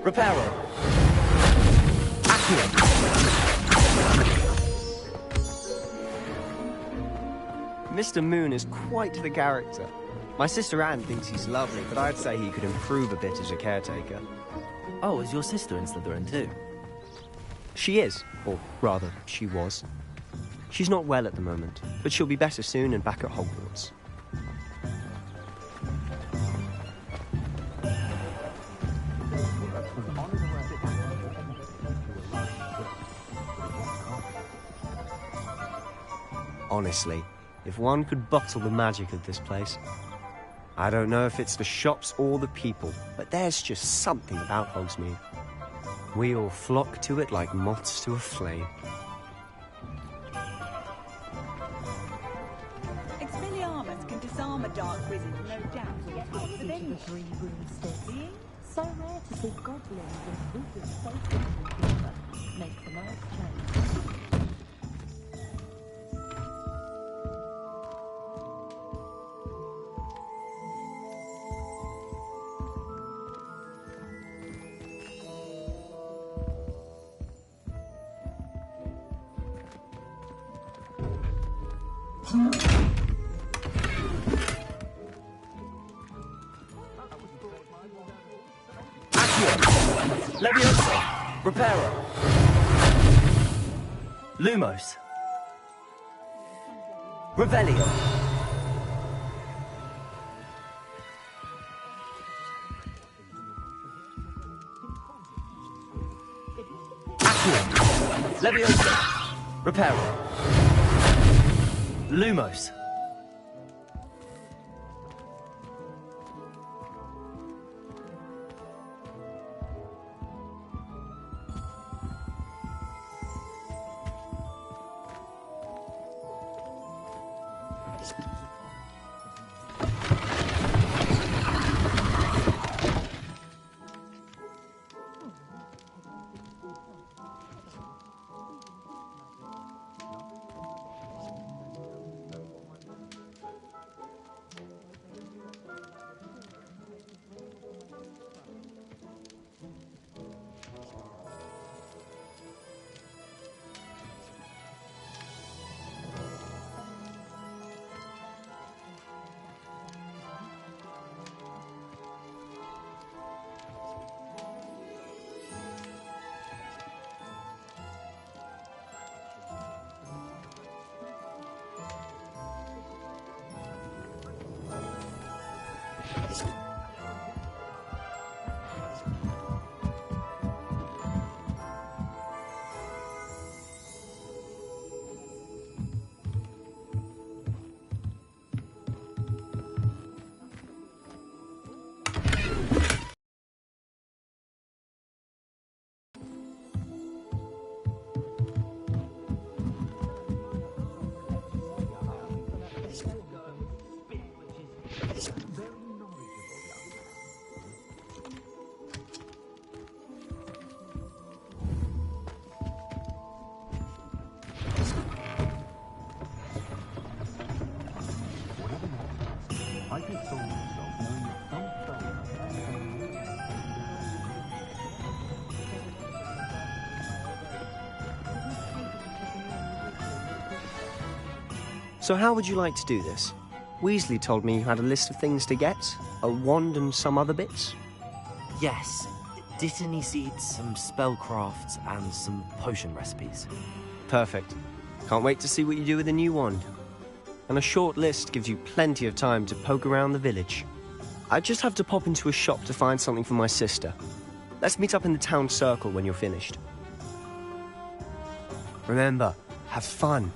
Reparo. Accio. Mr. Moon is quite the character. My sister Anne thinks he's lovely, but I'd say he could improve a bit as a caretaker. Oh, is your sister in Slytherin too? She is, or rather, she was. She's not well at the moment, but she'll be better soon and back at Hogwarts. Honestly, if one could bottle the magic of this place. I don't know if it's the shops or the people, but there's just something about Hogsmeade. We all flock to it like moths to a flame. Expelliarmus can disarm a dark wizard, no doubt, yet what's the benefit? Being so rare to see goblins and wizards so different together makes a nice change. Leviosa! Reparo! Lumos! Revelio! Accio! Leviosa! Reparo! Lumos! So how would you like to do this? Weasley told me you had a list of things to get, a wand and some other bits. Yes. Dittany seeds, some spellcrafts, and some potion recipes. Perfect. Can't wait to see what you do with the new wand. And a short list gives you plenty of time to poke around the village. I just have to pop into a shop to find something for my sister. Let's meet up in the town circle when you're finished. Remember, have fun.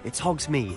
It's Hogsmeade.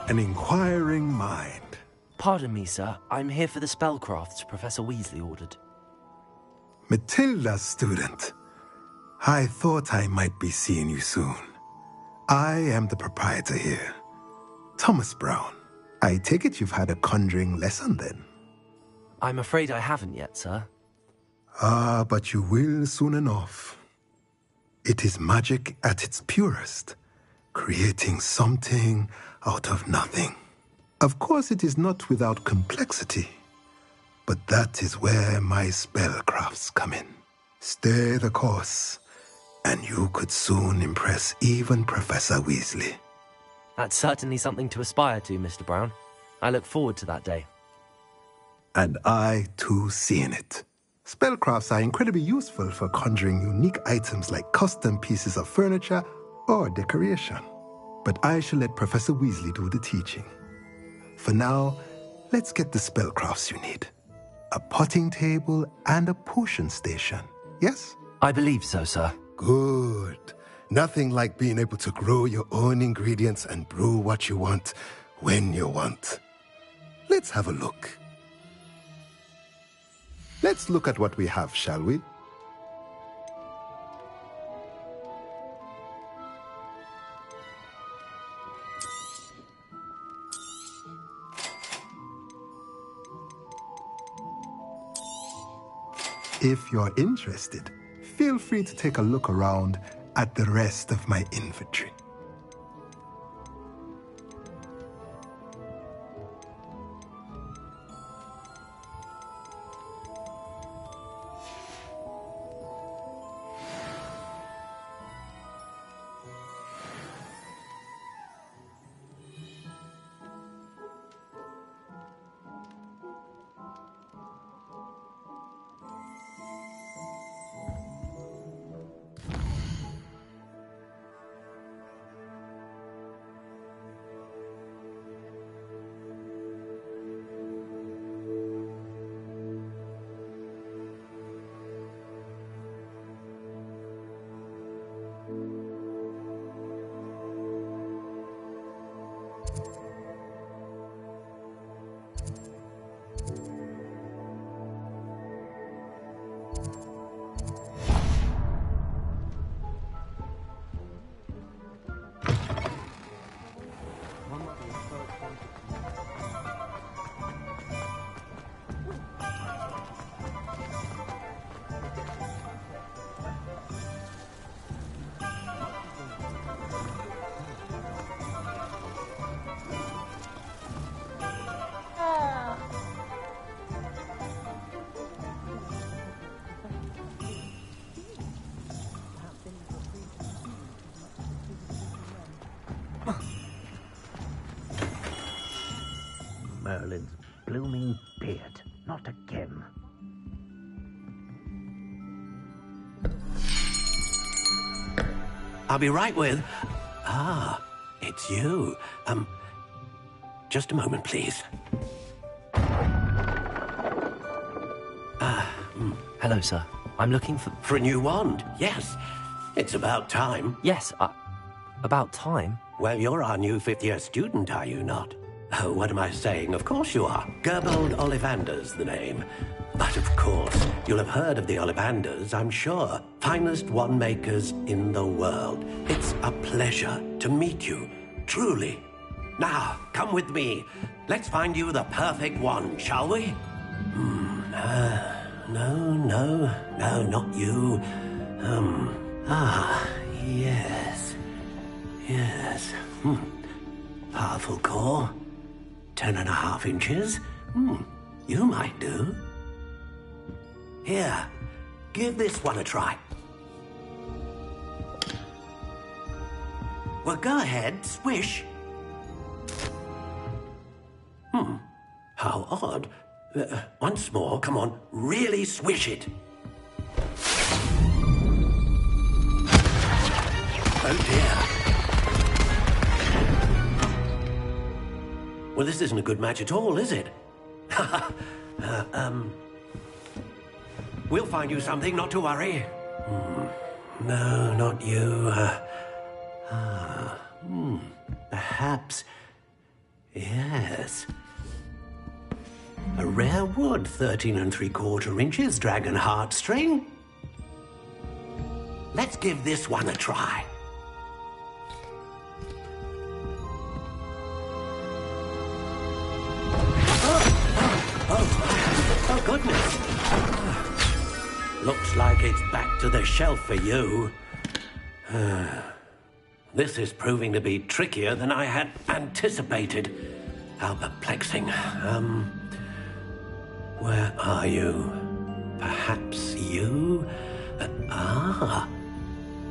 An inquiring mind. Pardon me, sir. I'm here for the spellcrafts Professor Weasley ordered. Matilda's student. I thought I might be seeing you soon. I am the proprietor here, Thomas Brown. I take it you've had a conjuring lesson then? I'm afraid I haven't yet, sir. Ah, but you will soon enough. It is magic at its purest, creating something out of nothing. Of course, it is not without complexity, but that is where my spellcrafts come in. Stay the course, and you could soon impress even Professor Weasley. That's certainly something to aspire to, Mr. Brown. I look forward to that day. And I, too, seeing it. Spellcrafts are incredibly useful for conjuring unique items like custom pieces of furniture or decoration. But I shall let Professor Weasley do the teaching. For now, let's get the spellcrafts you need. A potting table and a potion station, yes? I believe so, sir. Good. Nothing like being able to grow your own ingredients and brew what you want when you want. Let's have a look. Let's look at what we have, shall we? If you're interested, feel free to take a look around at the rest of my inventory. Merlin's blooming beard. Not again. I'll be right with... Ah, it's you. Just a moment, please. Hello, sir. I'm looking For a new wand, yes. It's about time. Yes, about time? Well, you're our new fifth-year student, are you not? Oh, what am I saying? Of course you are. Gerbold Ollivander's the name. But of course, you'll have heard of the Ollivanders, I'm sure. Finest wand makers in the world. It's a pleasure to meet you, truly. Now, come with me. Let's find you the perfect wand, shall we? No, not you. Yes. Powerful core. 10.5 inches. You might do. Here, give this one a try. Well, go ahead, swish. How odd. Once more, come on, really swish it. Oh dear. Well, this isn't a good match at all, is it? We'll find you something, not to worry. No, not you. Perhaps. Yes. A rare wood, 13 3/4 inches, dragon heartstring. Let's give this one a try. Oh, goodness. Looks like it's back to the shelf for you. This is proving to be trickier than I had anticipated. How perplexing. Where are you? Perhaps you?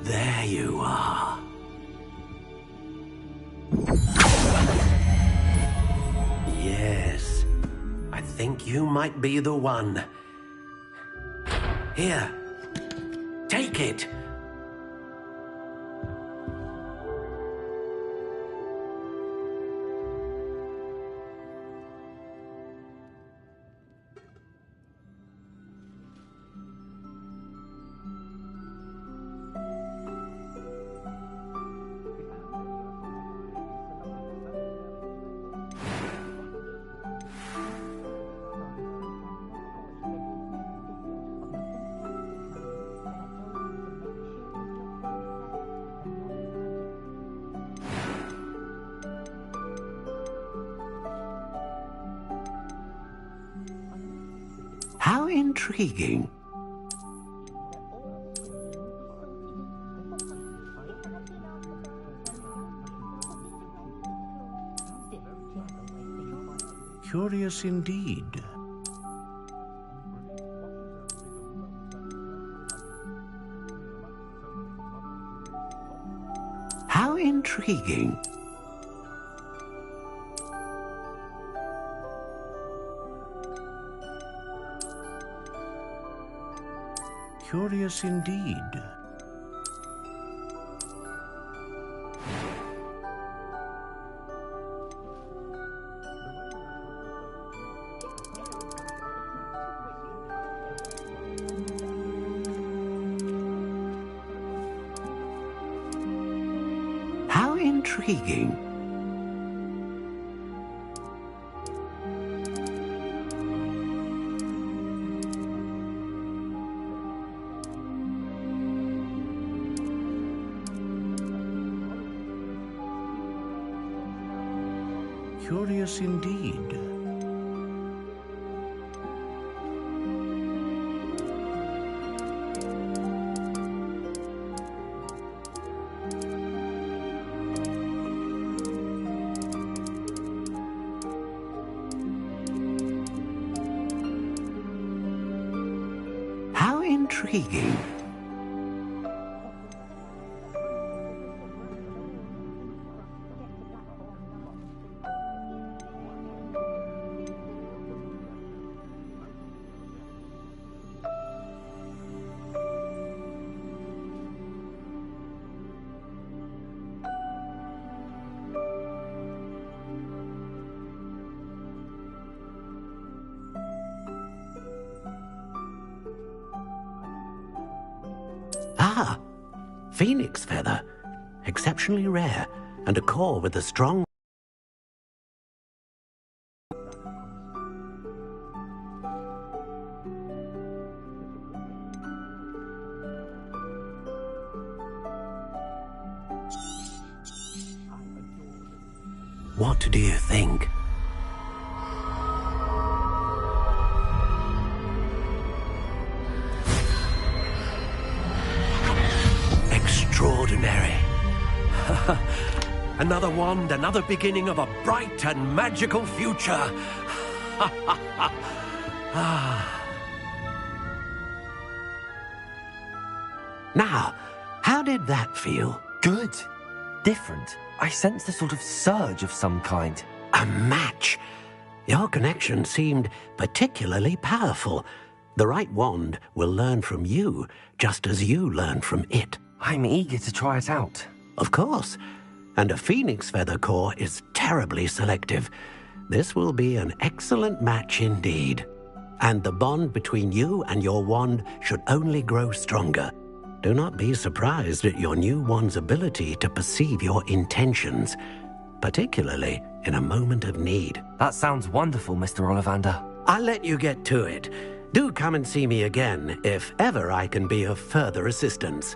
There you are. Yes, I think you might be the one. Here, take it. How intriguing. Curious indeed. How intriguing. Curious indeed. How intriguing. Curious indeed. How intriguing. Ah, phoenix feather. Exceptionally rare, and a core with a strong... What do you think? Extraordinary. Another wand, another beginning of a bright and magical future. Now, how did that feel? Good. Different. I sensed a sort of surge of some kind. A match. Your connection seemed particularly powerful. The right wand will learn from you, just as you learn from it. I'm eager to try it out. Of course. And a phoenix feather core is terribly selective. This will be an excellent match indeed. And the bond between you and your wand should only grow stronger. Do not be surprised at your new wand's ability to perceive your intentions, particularly in a moment of need. That sounds wonderful, Mr. Ollivander. I'll let you get to it. Do come and see me again if ever I can be of further assistance.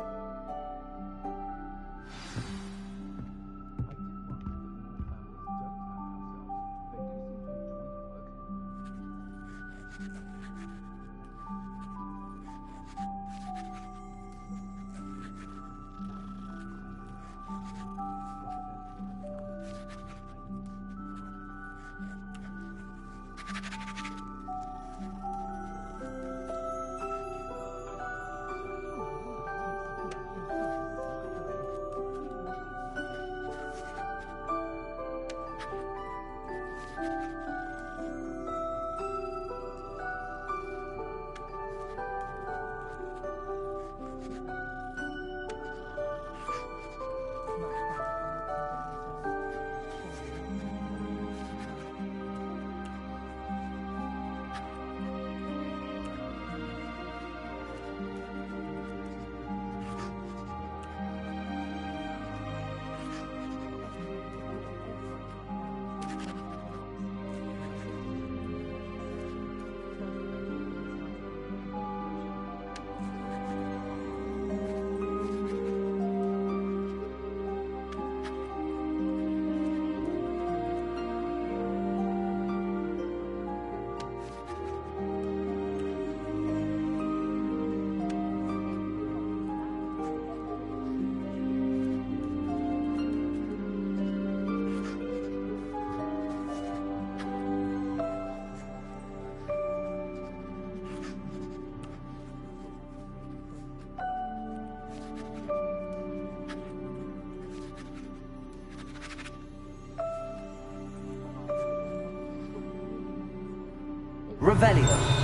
Revelio.